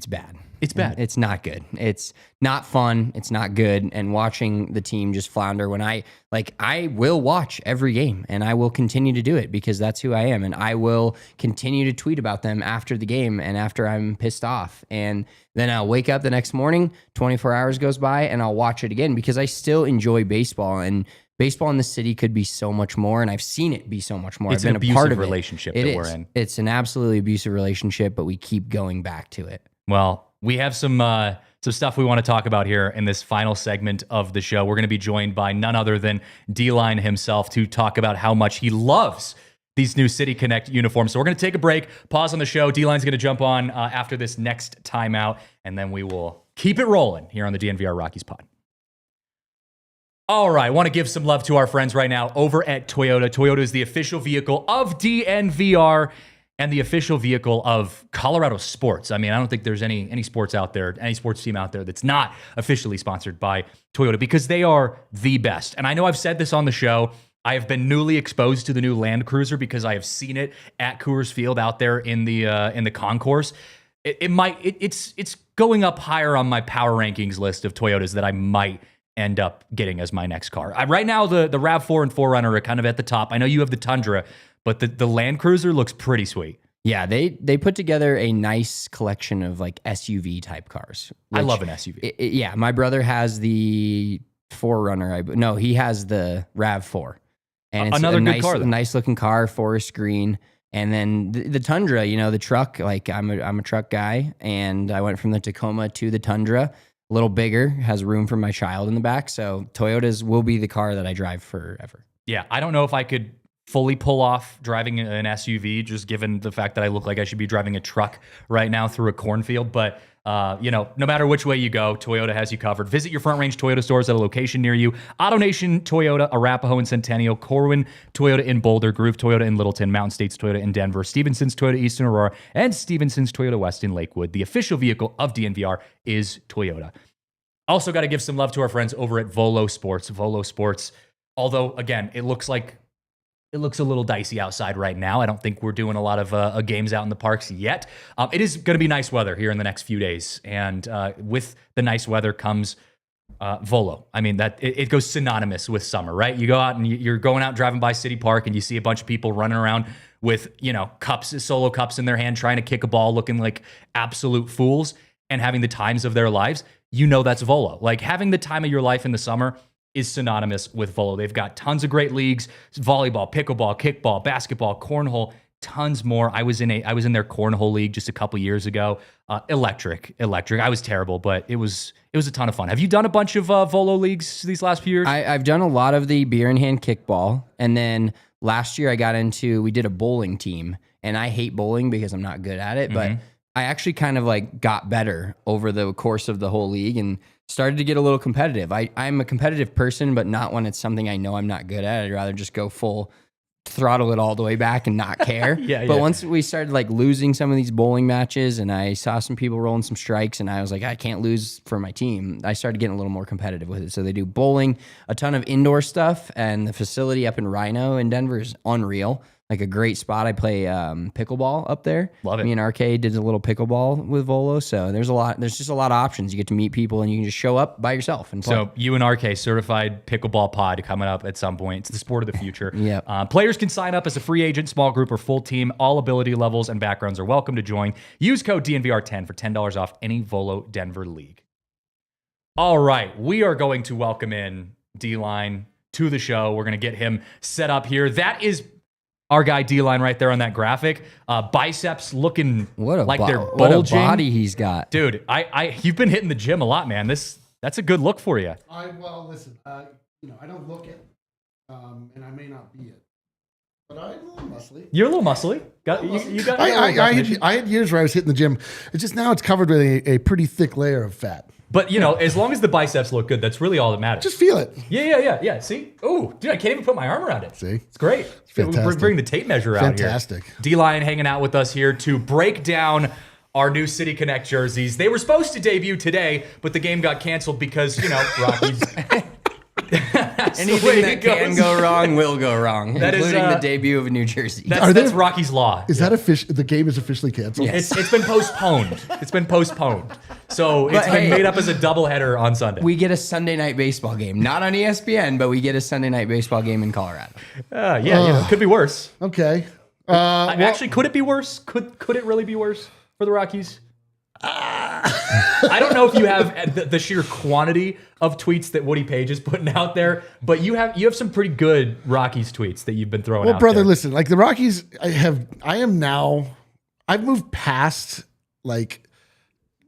bad. It's bad. It's not good. It's not fun. It's not good. And watching the team just flounder when I will watch every game and I will continue to do it because that's who I am. And I will continue to tweet about them after the game and after I'm pissed off. And then I'll wake up the next morning, 24 hours goes by, and I'll watch it again because I still enjoy baseball. And baseball in the city could be so much more. And I've seen it be so much more. It's I've been an a part abusive of relationship it. that we're in. It's an absolutely abusive relationship, but we keep going back to it. Well, we have some stuff we want to talk about here in this final segment of the show. We're going to be joined by none other than D-Line himself to talk about how much he loves these new City Connect uniforms. So we're going to take a break, pause on the show. D-Line's going to jump on after this next timeout, and then we will keep it rolling here on the DNVR Rockies pod. All right, I want to give some love to our friends right now over at Toyota. Toyota is the official vehicle of DNVR and the official vehicle of Colorado sports. I mean, I don't think there's any sports out there, any sports team out there that's not officially sponsored by Toyota because they are the best. And I know I've said this on the show. I have been newly exposed to the new Land Cruiser because I have seen it at Coors Field out there in the concourse. It's going up higher on my power rankings list of Toyotas that I might end up getting as my next car. Right now, the RAV4 and 4Runner are kind of at the top. I know you have the Tundra, but the Land Cruiser looks pretty sweet. Yeah, they put together a nice collection of like SUV type cars. I love an SUV. Yeah, my brother has the 4Runner. No, he has the RAV4. And it's another good car, though. Nice looking car, forest green. And then the Tundra, the truck, like I'm a truck guy, and I went from the Tacoma to the Tundra. A little bigger, has room for my child in the back. So Toyotas will be the car that I drive forever. Yeah, I don't know if I could fully pull off driving an SUV, just given the fact that I look like I should be driving a truck right now through a cornfield. But, no matter which way you go, Toyota has you covered. Visit your Front Range Toyota stores at a location near you. AutoNation Toyota, Arapahoe and Centennial, Corwin Toyota in Boulder, Groove Toyota in Littleton, Mountain States Toyota in Denver, Stevenson's Toyota East in Aurora, and Stevenson's Toyota West in Lakewood. The official vehicle of DNVR is Toyota. Also got to give some love to our friends over at Volo Sports. Volo Sports, although, again, it looks a little dicey outside right now. I don't think we're doing a lot of games out in the parks yet. It is going to be nice weather here in the next few days. And with the nice weather comes Volo. I mean, that it goes synonymous with summer, right? You go out and you're going out driving by City Park and you see a bunch of people running around with, cups, solo cups in their hand, trying to kick a ball, looking like absolute fools and having the times of their lives. That's Volo. Like, having the time of your life in the summer is synonymous with Volo. They've got tons of great leagues: volleyball, pickleball, kickball, basketball, cornhole, tons more. I was in their cornhole league just a couple years ago. Electric. I was terrible, but it was a ton of fun. Have you done a bunch of Volo leagues these last few years? I've done a lot of the beer in hand kickball, and then last year we did a bowling team, and I hate bowling because I'm not good at it, but I actually kind of like got better over the course of the whole league and started to get a little competitive. I'm a competitive person, but not when it's something I know I'm not good at. I'd rather just go full throttle it all the way back and not care. But once we started like losing some of these bowling matches and I saw some people rolling some strikes and I was like, I can't lose for my team, I started getting a little more competitive with it. So they do bowling, a ton of indoor stuff, and the facility up in Rhino in Denver is unreal. Like a great spot. I play pickleball up there. Love it. Me and RK did a little pickleball with Volo. So there's just a lot of options. You get to meet people and you can just show up by yourself and play. So you and RK certified pickleball pod coming up at some point. It's the sport of the future. Yeah. Players can sign up as a free agent, small group, or full team. All ability levels and backgrounds are welcome to join. Use code DNVR10 for $10 off any Volo Denver league. All right. We are going to welcome in D-Line to the show. We're going to get him set up here. That is our guy D-Line right there on that graphic. Biceps looking like they're bulging. What a body he's got. Dude, you've been hitting the gym a lot, man. That's a good look for you. Listen, I don't look it, and I may not be it, but I'm a little muscly. You're a little muscly. I had years where I was hitting the gym. It's just now it's covered with a pretty thick layer of fat. But, as long as the biceps look good, that's really all that matters. Just feel it. Yeah. See? Oh, dude, I can't even put my arm around it. See? It's great. Fantastic. Bring the tape measure out here. Fantastic. D-Line hanging out with us here to break down our new City Connect jerseys. They were supposed to debut today, but the game got canceled because, Rockies. Anything that can go wrong will go wrong, including the debut of New Jersey. That's Rockies law. Is that official? The game is officially canceled? Yes. It's been postponed. So it's been made up as a doubleheader on Sunday. We get a Sunday night baseball game. Not on ESPN, but we get a Sunday night baseball game in Colorado. Could be worse. Okay. Actually, could it be worse? Could it really be worse for the Rockies? I don't know if you have the sheer quantity of tweets that Woody Page is putting out there, but you have some pretty good Rockies tweets that you've been throwing out. Well, brother, there. listen, like the Rockies, I've moved past like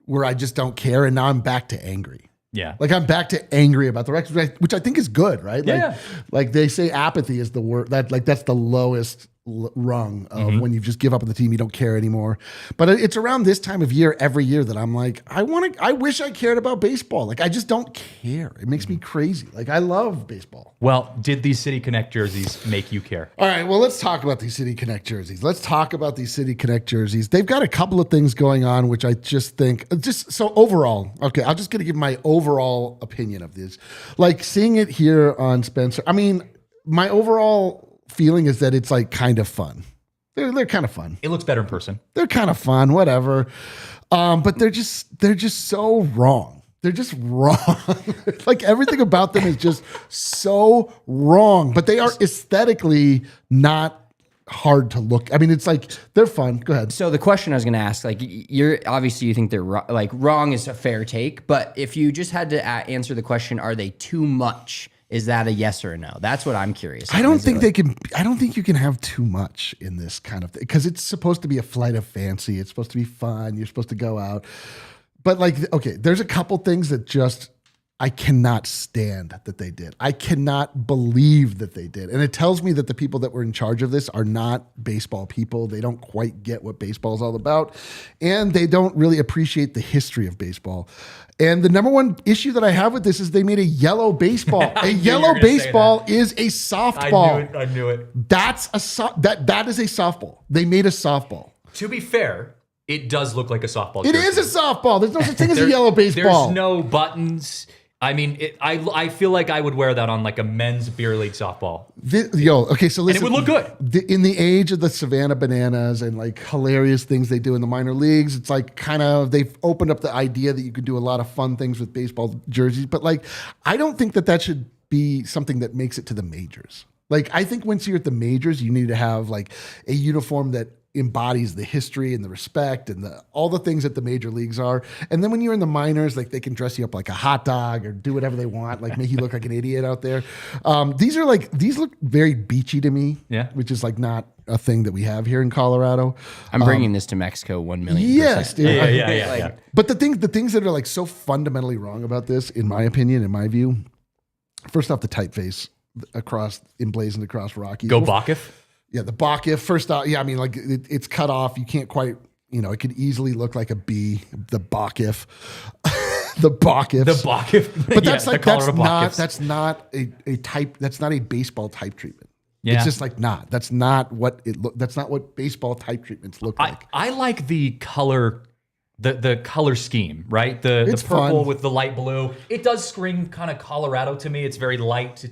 where I just don't care, and now I'm back to angry. Yeah. Like I'm back to angry about the Rockies, which I think is good, right? Yeah. Like they say apathy is the word that's the lowest rung of when you just give up on the team, you don't care anymore. But it's around this time of year every year that I'm like, I wish I cared about baseball. Like I just don't care. It makes me crazy. Like I love baseball. Well, did these City Connect jerseys make you care? All right, well, let's talk about these City Connect jerseys. They've got a couple of things going on, which I just think, so overall, okay, I'm just going to give my overall opinion of this. Like seeing it here on Spencer, I mean, my overall feeling is that it's like kind of fun. They're kind of fun. It looks better in person. They're kind of fun, whatever. But they're just so wrong. They're just wrong. Like everything about them is just so wrong. But they are aesthetically not hard to look. I mean, it's like they're fun. Go ahead. So the question I was going to ask, like you think they're wrong is a fair take, but if you just had to answer the question, are they too much? Is that a yes or a no? That's what I'm curious. I don't think you can have too much in this kind of thing because it's supposed to be a flight of fancy. It's supposed to be fun. You're supposed to go out. But like, okay, there's a couple things that just I cannot stand that they did. I cannot believe that they did. And it tells me that the people that were in charge of this are not baseball people. They don't quite get what baseball is all about. And they don't really appreciate the history of baseball. And the number one issue that I have with this is they made a yellow baseball. A yellow baseball is a softball. I knew it. That's that is a softball. They made a softball. To be fair, it does look like a softball. It is a softball. There's no such thing as a yellow baseball. There's no buttons. I mean, I feel like I would wear that on like a men's beer league softball. Okay, so listen. And it would look good. In the age of the Savannah Bananas and like hilarious things they do in the minor leagues, it's like kind of, they've opened up the idea that you could do a lot of fun things with baseball jerseys. But like, I don't think that should be something that makes it to the majors. Like, I think once you're at the majors, you need to have like a uniform that embodies the history and the respect and all the things that the major leagues are. And then when you're in the minors, like they can dress you up like a hot dog or do whatever they want, like make you look like an idiot out there. These look very beachy to me, which is like not a thing that we have here in Colorado. I'm bringing this to Mexico 1 million. Yes, dude. Yeah. But the things that are like so fundamentally wrong about this, in my opinion, in my view, first off, the typeface emblazoned across Rockies. Go Bakif. Yeah, the Bakif. First off, I mean, like it's cut off. You can't quite, it could easily look like a B. The Bakif. The Bakif. The Bakif. But that's not a type. That's not a baseball type treatment. Yeah. It's just like not. That's not what baseball type treatments look like. I like the color. The color scheme, right? The purple fun. with the light blue. It does scream kind of Colorado to me. It's very light.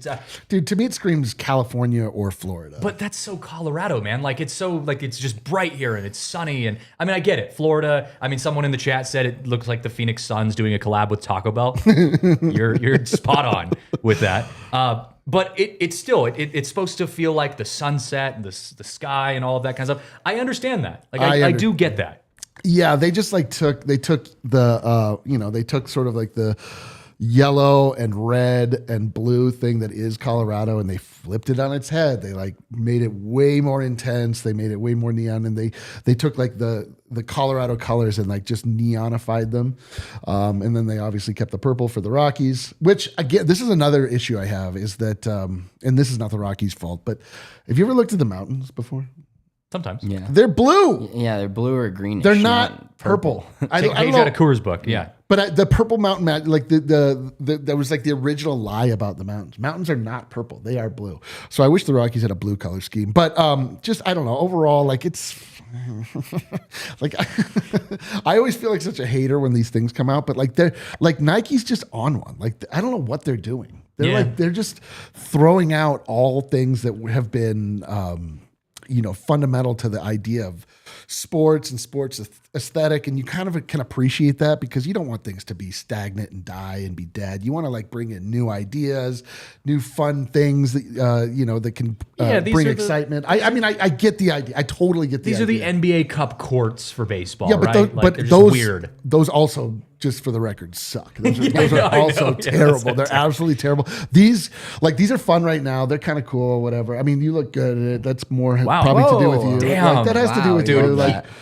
Dude, to me it screams California or Florida. But that's so Colorado, man. Like it's so it's just bright here and it's sunny. And I mean, I get it. Florida. I mean, someone in the chat said it looks like the Phoenix Suns doing a collab with Taco Bell. You're spot on with that. But it's still it's supposed to feel like the sunset and the sky and all of that kind of stuff. I understand that. Like I do get that. Yeah, they just took sort of like the yellow and red and blue thing that is Colorado and they flipped it on its head. They made it way more intense. They made it way more neon, and they took like the Colorado colors and just neonified them. And then they obviously kept the purple for the Rockies, which again, this is another issue I have is that, and this is not the Rockies' fault, but have you ever looked at the mountains before? Sometimes. Yeah. They're blue. Yeah, they're blue or greenish. They're not purple. I don't know. Got a Coors book, yeah. But the purple mountain, there was like the original lie about the mountains. Mountains are not purple; they are blue. So I wish the Rockies had a blue color scheme. But just I don't know. Overall, it's like I always feel like such a hater when these things come out. But they're Nike's just on one. I don't know what they're doing. They're just throwing out all things that have been fundamental to the idea of sports and sports aesthetic. And you kind of can appreciate that because you don't want things to be stagnant and die and be dead. You want to bring in new ideas, new fun things that, that can bring excitement. I get the idea. I totally get the idea. These are the NBA Cup courts for baseball, yeah, but right? But those weird. Those also, just for the record, suck. Those are also terrible. They're absolutely terrible. These are fun right now. They're kind of cool or whatever. I mean, you look good at it. That's more probably to do with you. Damn. That has to do with you.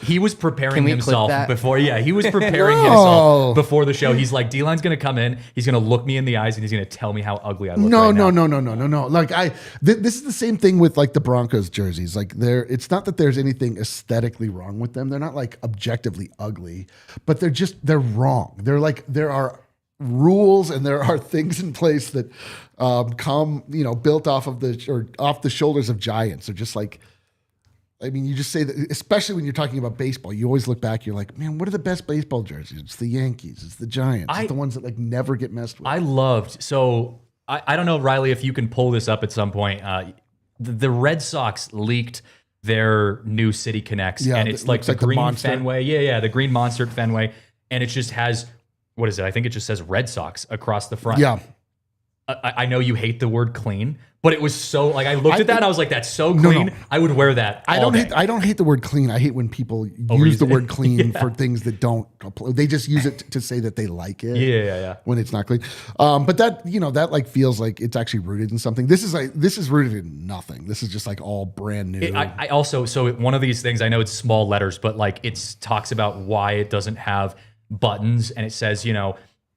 He was preparing himself before. Yeah, he was preparing himself before the show. He's like, D-Line's going to come in. He's going to look me in the eyes and he's going to tell me how ugly I look. No. This is the same thing with the Broncos jerseys. It's not that there's anything aesthetically wrong with them. They're not objectively ugly, but they're wrong. There are rules and there are things in place that come, built off the shoulders of giants. They're just you just say that, especially when you're talking about baseball, you always look back, you're like, man, what are the best baseball jerseys? It's the Yankees, it's the Giants, it's the ones that never get messed with. I don't know, Riley, if you can pull this up at some point. The Red Sox leaked their new City Connects, and it's the green Fenway. Yeah, the green monster at Fenway. And it just has, what is it? I think it just says Red Sox across the front. Yeah. I know you hate the word clean, but it was so I looked at that and I was like, that's so clean. No. I would wear that. I don't hate the word clean. I hate when people use the word clean for things that don't. They just use it to say that they like it. Yeah. When it's not clean. But that feels like it's actually rooted in something. This is rooted in nothing. This is just all brand new. I also one of these things, I know it's small letters, but it talks about why it doesn't have buttons, and it says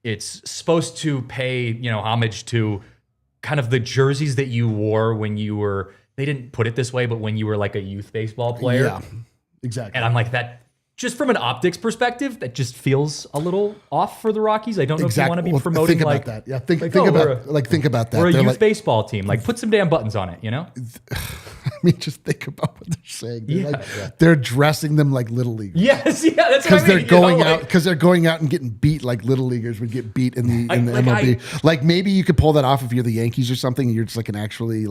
it's supposed to pay homage to kind of the jerseys that you wore when you were, they didn't put it this way, but when you were a youth baseball player. Yeah, exactly. And I'm like, that just from an optics perspective, that just feels a little off for the Rockies. I don't know if you want to be promoting think about that. Yeah, think about that. We're a youth baseball team. Put some damn buttons on it, I mean, just think about what they're saying. They're dressing them like little leaguers. Yes, yeah, that's what I mean. Because they're going out and getting beat like little leaguers would get beat in the MLB. Maybe you could pull that off if you're the Yankees or something, and you're just an actually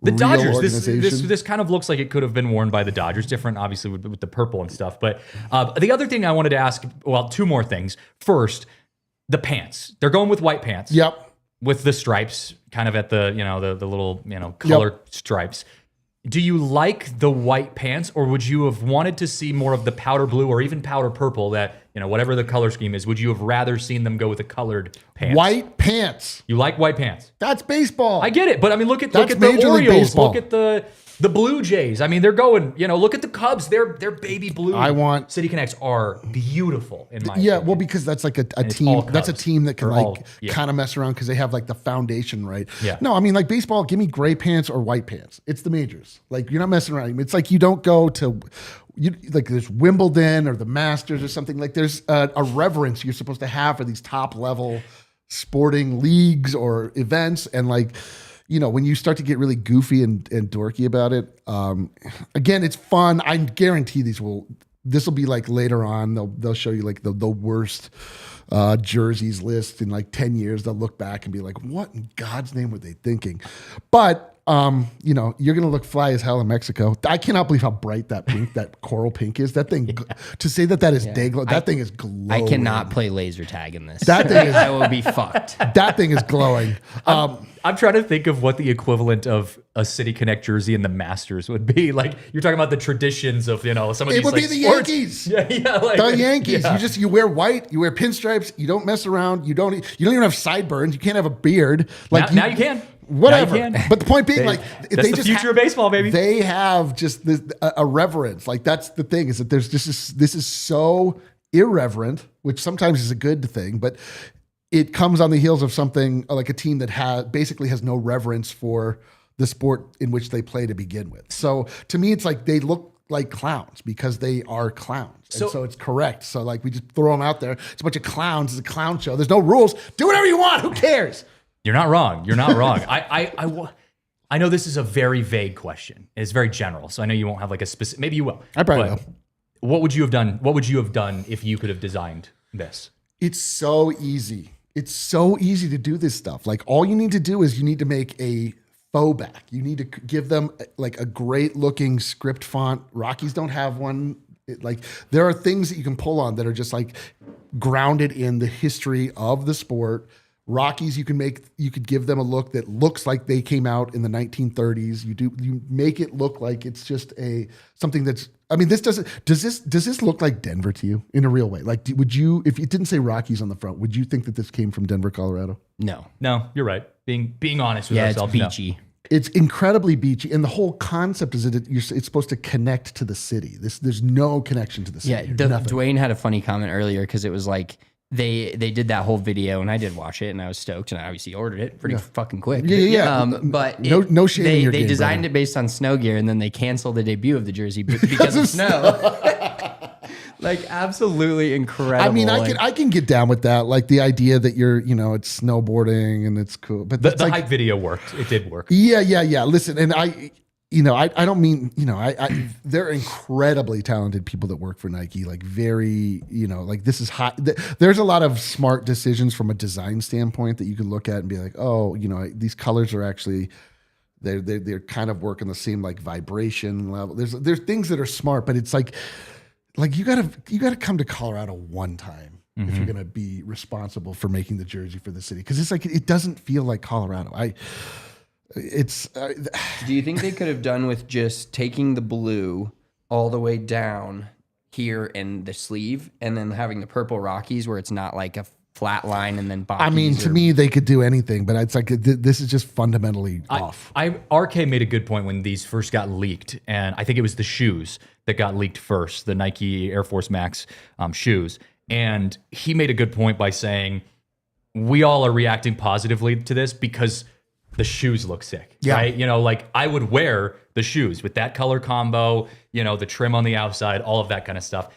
the Dodgers. This kind of looks like it could have been worn by the Dodgers. Different, obviously, with the purple and stuff. But the other thing I wanted to ask, two more things. First, the pants. They're going with white pants. Yep. With the stripes, kind of at the the little color stripes. Do you like the white pants, or would you have wanted to see more of the powder blue or even powder purple that, whatever the color scheme is, would you have rather seen them go with the colored pants? White pants. You like white pants? That's baseball. I get it, but I mean, look at That's the Major League Orioles, Baseball. look at the Blue Jays. I mean, they're going, look at the Cubs. They're baby blue. City Connects are beautiful in my opinion. Well, because that's like a team. That's a team that can kind of mess around because they have like the foundation right. Yeah. No, I mean like baseball. Give me gray pants or white pants. It's the majors. Like you're not messing around. It's like you don't go to. Like there's Wimbledon or the Masters or something. Like there's a reverence you're supposed to have for these top level sporting leagues or events, and like. When you start to get really goofy and dorky about it, again, it's fun. I guarantee this will be like later on. They'll show you like the worst jerseys list in like 10 years. They'll look back and be like, what in God's name were they thinking? But you're going to look fly as hell in Mexico. I cannot believe how bright that coral pink is. That thing, to say that is day glow, that thing is glowing. I cannot play laser tag in this. That thing is, I will be fucked. That thing is glowing. I'm trying to think of what the equivalent of a City Connect jersey in the Masters would be. Like you're talking about the traditions of some of these. It would like, be the sports. Yankees. The Yankees. Yeah. You wear white. You wear pinstripes. You don't mess around. You don't even have sideburns. You can't have a beard. Like now you can. Whatever. Now you can. But the point being, that's the future of baseball, baby. They have just a reverence. Like that's the thing is that there's just this is so irreverent, which sometimes is a good thing, but it comes on the heels of something like a team that basically has no reverence for the sport in which they play to begin with. So to me, it's like they look like clowns because they are clowns. And so it's correct. So like we just throw them out there. It's a bunch of clowns. It's a clown show. There's no rules. Do whatever you want. Who cares? You're not wrong. You're not wrong. I know this is a very vague question. It's very general. So I know you won't have like a specific, maybe you will. I probably will. What would you have done? What would you have done if you could have designed this? It's so easy. It's so easy to do this stuff. Like all you need to do is you need to make a faux back. You need to give them like a great looking script font. Rockies don't have one. There are things that you can pull on that are just like grounded in the history of the sport. Rockies, you could give them a look that looks like they came out in the 1930s. You make it look like it's just something that's. I mean, does this look like Denver to you in a real way? Like, would you, if it didn't say Rockies on the front, would you think that this came from Denver, Colorado? No, you're right. Being honest with ourselves, it's beachy. No. It's incredibly beachy, and the whole concept is that it's supposed to connect to the city. There's no connection to the city. Yeah, Dwayne had a funny comment earlier because it was like. They did that whole video, and I did watch it, and I was stoked, and I obviously ordered it pretty fucking quick. Yeah. But no shame in your they game, designed brother. it based on snow gear, and then they canceled the debut of the jersey because of snow. Like absolutely incredible. I mean, I can get down with that. Like the idea that it's snowboarding and it's cool, but the hype video worked. It did work. Yeah. Listen, and I don't mean, they're incredibly talented people that work for Nike, like very, like this is hot. There's a lot of smart decisions from a design standpoint that you can look at and be like, oh, these colors are actually, they're kind of working the same like vibration level. There's things that are smart, but it's like you gotta come to Colorado one time if you're gonna be responsible for making the jersey for the city. Cause it's like, it doesn't feel like Colorado. Do you think they could have done with just taking the blue all the way down here in the sleeve and then having the purple Rockies where it's not like a flat line and then Bockies? I mean, to me, they could do anything, but it's like this is just fundamentally off. RK made a good point when these first got leaked, and I think it was the shoes that got leaked first, the Nike Air Force Max shoes. And he made a good point by saying, we all are reacting positively to this because the shoes look sick, right? Like I would wear the shoes with that color combo, the trim on the outside, all of that kind of stuff.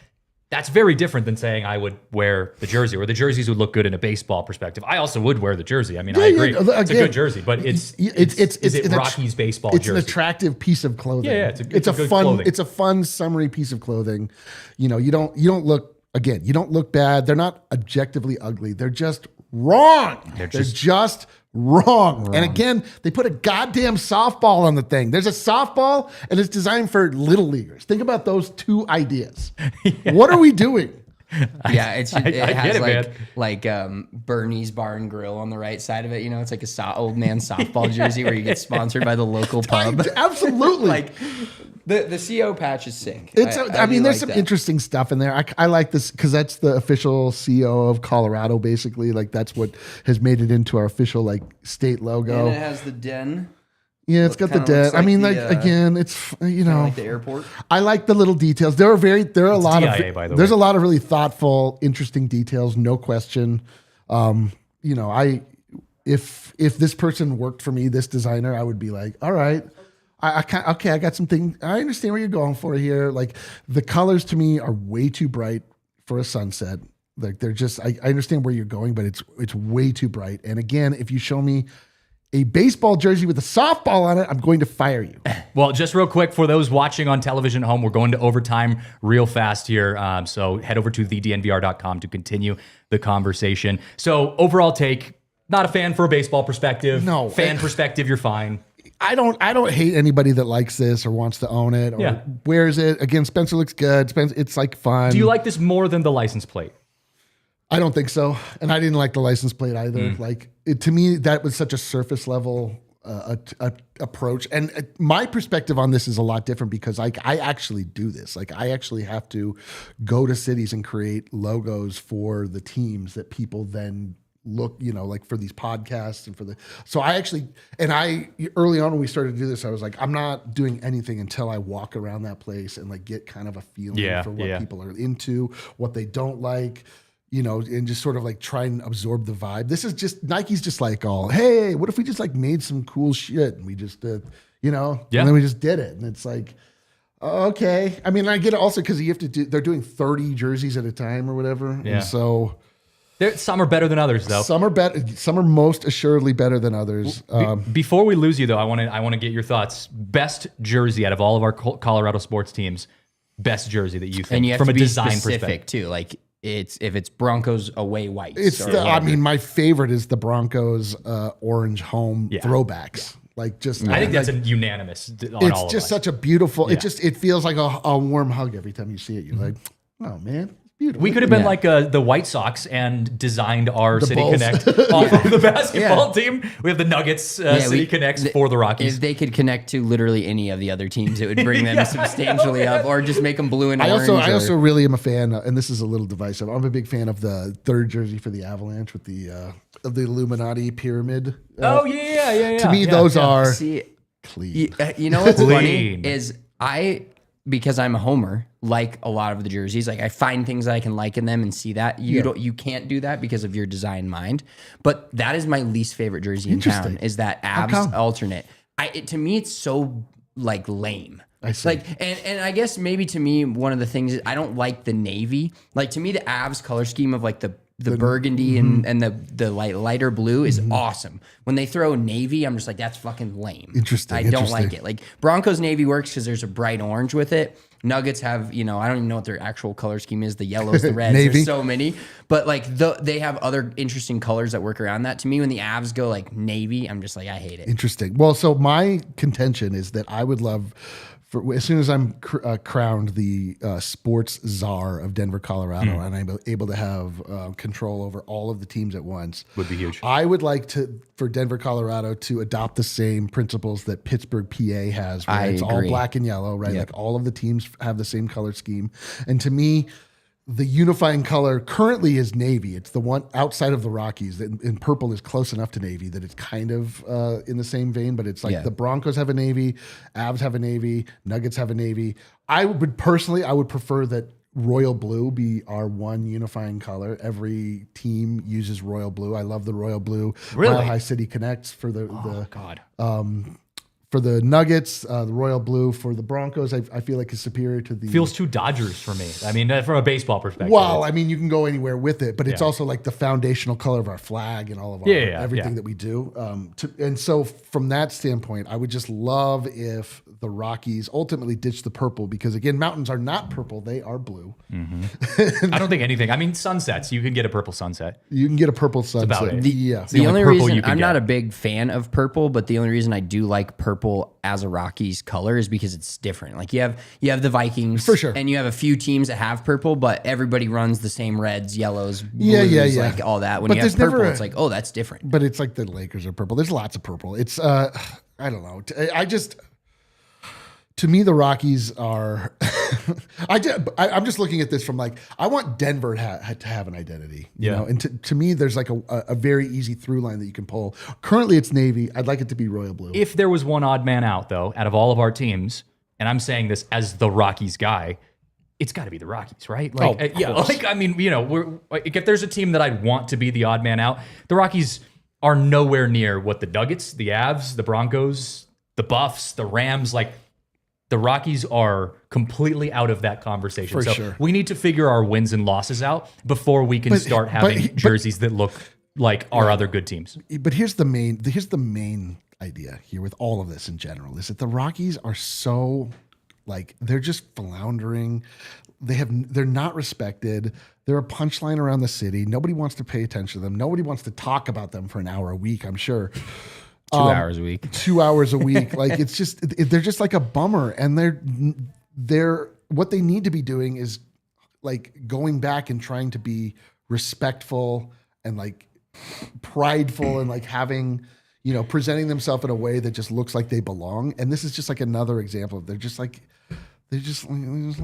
That's very different than saying I would wear the jersey, or the jerseys would look good in a baseball perspective. I also would wear the jersey. I mean, I agree. It's a good jersey, but is it Rockies baseball jersey? It's an attractive piece of clothing. Yeah, it's a fun clothing. It's a fun summary piece of clothing. You don't look bad. They're not objectively ugly. They're just wrong. They're just wrong. And again, they put a goddamn softball on the thing. There's a softball and it's designed for little leaguers. Think about those two ideas. What are we doing? Yeah, it has man. like Bernie's Bar and Grill on the right side of it. You know, it's like a old man softball jersey where you get sponsored by the local pub. Absolutely. Like the CO patch is sick. I mean, there's some interesting stuff in there. I like this because that's the official CO of Colorado, basically. Like that's what has made it into our official like state logo. And it has the den. Yeah, it's got the den. I mean, again, it's like the airport. I like the little details. There are a lot DIA, by the there's way. a lot of really thoughtful, interesting details. No question. If this person worked for me, this designer, I would be like, all right, I got something. I understand where you're going for here. Like the colors to me are way too bright for a sunset. Like they're just. I understand where you're going, but it's way too bright. And again, if you show me a baseball jersey with a softball on it, I'm going to fire you. Well, just real quick for those watching on television at home, we're going to overtime real fast here. So head over to thednvr.com to continue the conversation. So overall take, not a fan for a baseball perspective. No. Fan perspective, you're fine. I don't hate anybody that likes this or wants to own it or wears it. Again, Spencer looks good. It's like fun. Do you like this more than the license plate? I don't think so. And I didn't like the license plate either. Like to me, that was such a surface level approach. And my perspective on this is a lot different because I actually do this. Like I actually have to go to cities and create logos for the teams that people then look, like for these podcasts and so I actually, early on when we started to do this, I was like, I'm not doing anything until I walk around that place and like get kind of a feeling for what people are into, what they don't like. And just sort of like try and absorb the vibe. This is just, Nike's just like hey, what if we just like made some cool shit and we just, and then we just did it. And it's like, okay. I mean, I get it also because they're doing 30 jerseys at a time or whatever. Yeah. And so. Some are better than others, though. Some are better. Some are most assuredly better than others. Before we lose you, though, I want to get your thoughts. Best jersey out of all of our Colorado sports teams. Best jersey that you think And you have from to a be design specific perspective. too. Like if it's Broncos away whites. My favorite is the Broncos orange home throwbacks. Like just, I think that's a unanimous. It's just such a beautiful. It feels like a warm hug every time you see it. You're like, oh man. Beautiful. We could have been like the White Sox and designed our City Bulls. Connect off of the basketball team. We have the Nuggets City Connects for the Rockies. If they could connect to literally any of the other teams, it would bring them substantially up, or just make them blue and orange. I also really am a fan, and this is a little divisive. I'm a big fan of the third jersey for the Avalanche with the of the Illuminati pyramid. To me, those are clean. You know what's funny is because I'm a homer, like a lot of the jerseys, like I find things that I can like in them and see that you can't do that because of your design mind. But that is my least favorite jersey in town is that Avs alternate. To me, it's so like lame. I see. Like, and I guess maybe to me, one of the things is I don't like the navy. Like to me, the Avs color scheme of like the burgundy and the lighter blue is awesome. When they throw navy, I'm just like, that's fucking lame. Interesting. I don't like it. Like Broncos navy works because there's a bright orange with it. Nuggets have, I don't even know what their actual color scheme is. The yellows, the reds, there's so many. But like they have other interesting colors that work around that. To me, when the Avs go like navy, I'm just like, I hate it. Interesting. Well, so my contention is that I would love, as soon as I'm crowned the sports czar of Denver, Colorado, and I'm able to have control over all of the teams at once, would be huge. I would like for Denver, Colorado to adopt the same principles that Pittsburgh, PA has, where it's all black and yellow, right? Yep. Like all of the teams have the same color scheme. And to me, the unifying color currently is navy. It's the one outside of the Rockies, and purple is close enough to navy that it's kind of in the same vein, but it's like the Broncos have a navy, Avs have a navy, Nuggets have a navy. I would prefer that royal blue be our one unifying color. Every team uses royal blue. I love the royal blue. Really? Mile High City Connects for for the Nuggets, the royal blue for the Broncos, I feel like is superior to the... Feels too Dodgers for me. I mean, from a baseball perspective. Well, I mean, you can go anywhere with it, but it's also like the foundational color of our flag and all of our everything that we do. And so from that standpoint, I would just love if the Rockies ultimately ditch the purple because, again, mountains are not purple. They are blue. I don't think anything. I mean, sunsets. You can get a purple sunset. You can get a purple sunset. about it. The only reason I'm not a big fan of purple, but the only reason I do like purple purple as a Rockies color is because it's different. Like you have the Vikings For sure. and you have a few teams that have purple, but everybody runs the same reds, yellows, blues, like all that. When But you have there's purple, never it's like, oh, that's different. But it's like the Lakers are purple. There's lots of purple. It's I don't know. To me, the Rockies are. I'm just looking at this from like I want Denver to have an identity, you know. And to me, there's like a very easy through line that you can pull. Currently, it's Navy. I'd like it to be royal blue. If there was one odd man out, though, out of all of our teams, and I'm saying this as the Rockies guy, it's got to be the Rockies, right? Like, yeah, like I mean, you know, if there's a team that I'd want to be the odd man out, the Rockies are nowhere near what the Nuggets, the Avs, the Broncos, the Buffs, the Rams, like. The Rockies are completely out of that conversation. For so sure. we need to figure our wins and losses out before we can start having jerseys that look like our other good teams. But here's the main idea here with all of this in general is that the Rockies are so like they're just floundering. They're not respected. They're a punchline around the city. Nobody wants to pay attention to them. Nobody wants to talk about them for an hour a week, I'm sure. 2 hours a week. 2 hours a week. Like it's just they're just like a bummer. And they're what they need to be doing is like going back and trying to be respectful and like prideful and like having, you know, presenting themselves in a way that just looks like they belong. And this is just like another example of they just look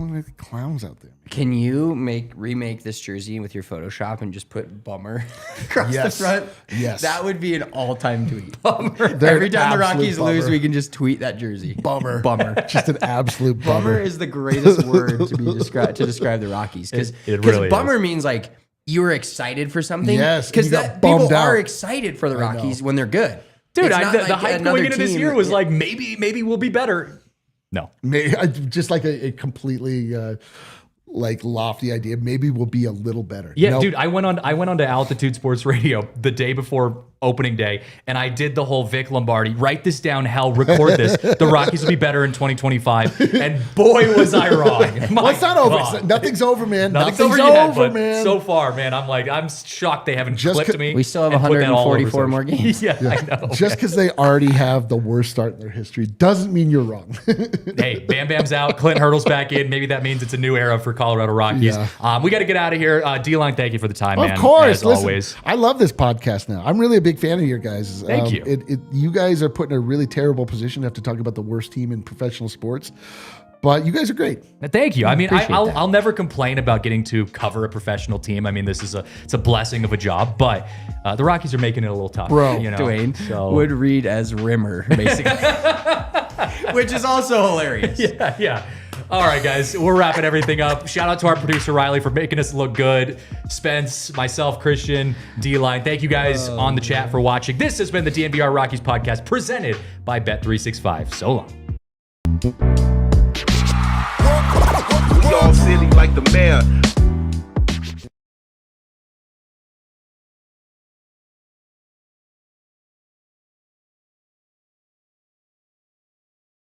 like clowns out there. Can you remake this jersey with your Photoshop and just put bummer across the front? Yes. That would be an all-time tweet. Bummer. Every time the Rockies lose, we can just tweet that jersey. Bummer. Bummer. Just an absolute bummer. Bummer is the greatest word to describe the Rockies. Because really bummer means like you were excited for something. Yes. Because people out. are excited for the Rockies when they're good. Dude, It's not the like hype another going into this team- year was like maybe we'll be better. No. Just like a completely like lofty idea. Maybe we'll be a little better. Yeah, Nope. dude, I went on to Altitude Sports Radio the day before opening day, and I did the whole Vic Lombardi. Write this down, hell, record this. The Rockies will be better in 2025, and boy, was I wrong. Well, it's not over. Nothing's over, man. Nothing's over yet, but so far, man, I'm shocked they haven't clipped me. We still have and put that all over 144 more social. games. Yeah, I know. Just because they already have the worst start in their history doesn't mean you're wrong. Hey, Bam Bam's out. Clint Hurdle's back in. Maybe that means it's a new era for Colorado Rockies. Yeah. We got to get out of here. D-Line, thank you for the time, man. Of course. As Listen, always. I love this podcast now. I'm really a big fan of your guys. Thank you. You guys are put in a really terrible position to have to talk about the worst team in professional sports. But you guys are great. Thank you. I mean, Appreciate that. I'll never complain about getting to cover a professional team. I mean, it's a blessing of a job, but the Rockies are making it a little tough. Bro, you know, Dwayne would read as Rimmer, basically. Which is also hilarious. Yeah. All right, guys, we're wrapping everything up. Shout out to our producer, Riley, for making us look good. Spence, myself, Christian, D-Line. Thank you guys on the chat for watching. This has been the DNVR Rockies podcast presented by Bet365. So long. We all silly like the mayor.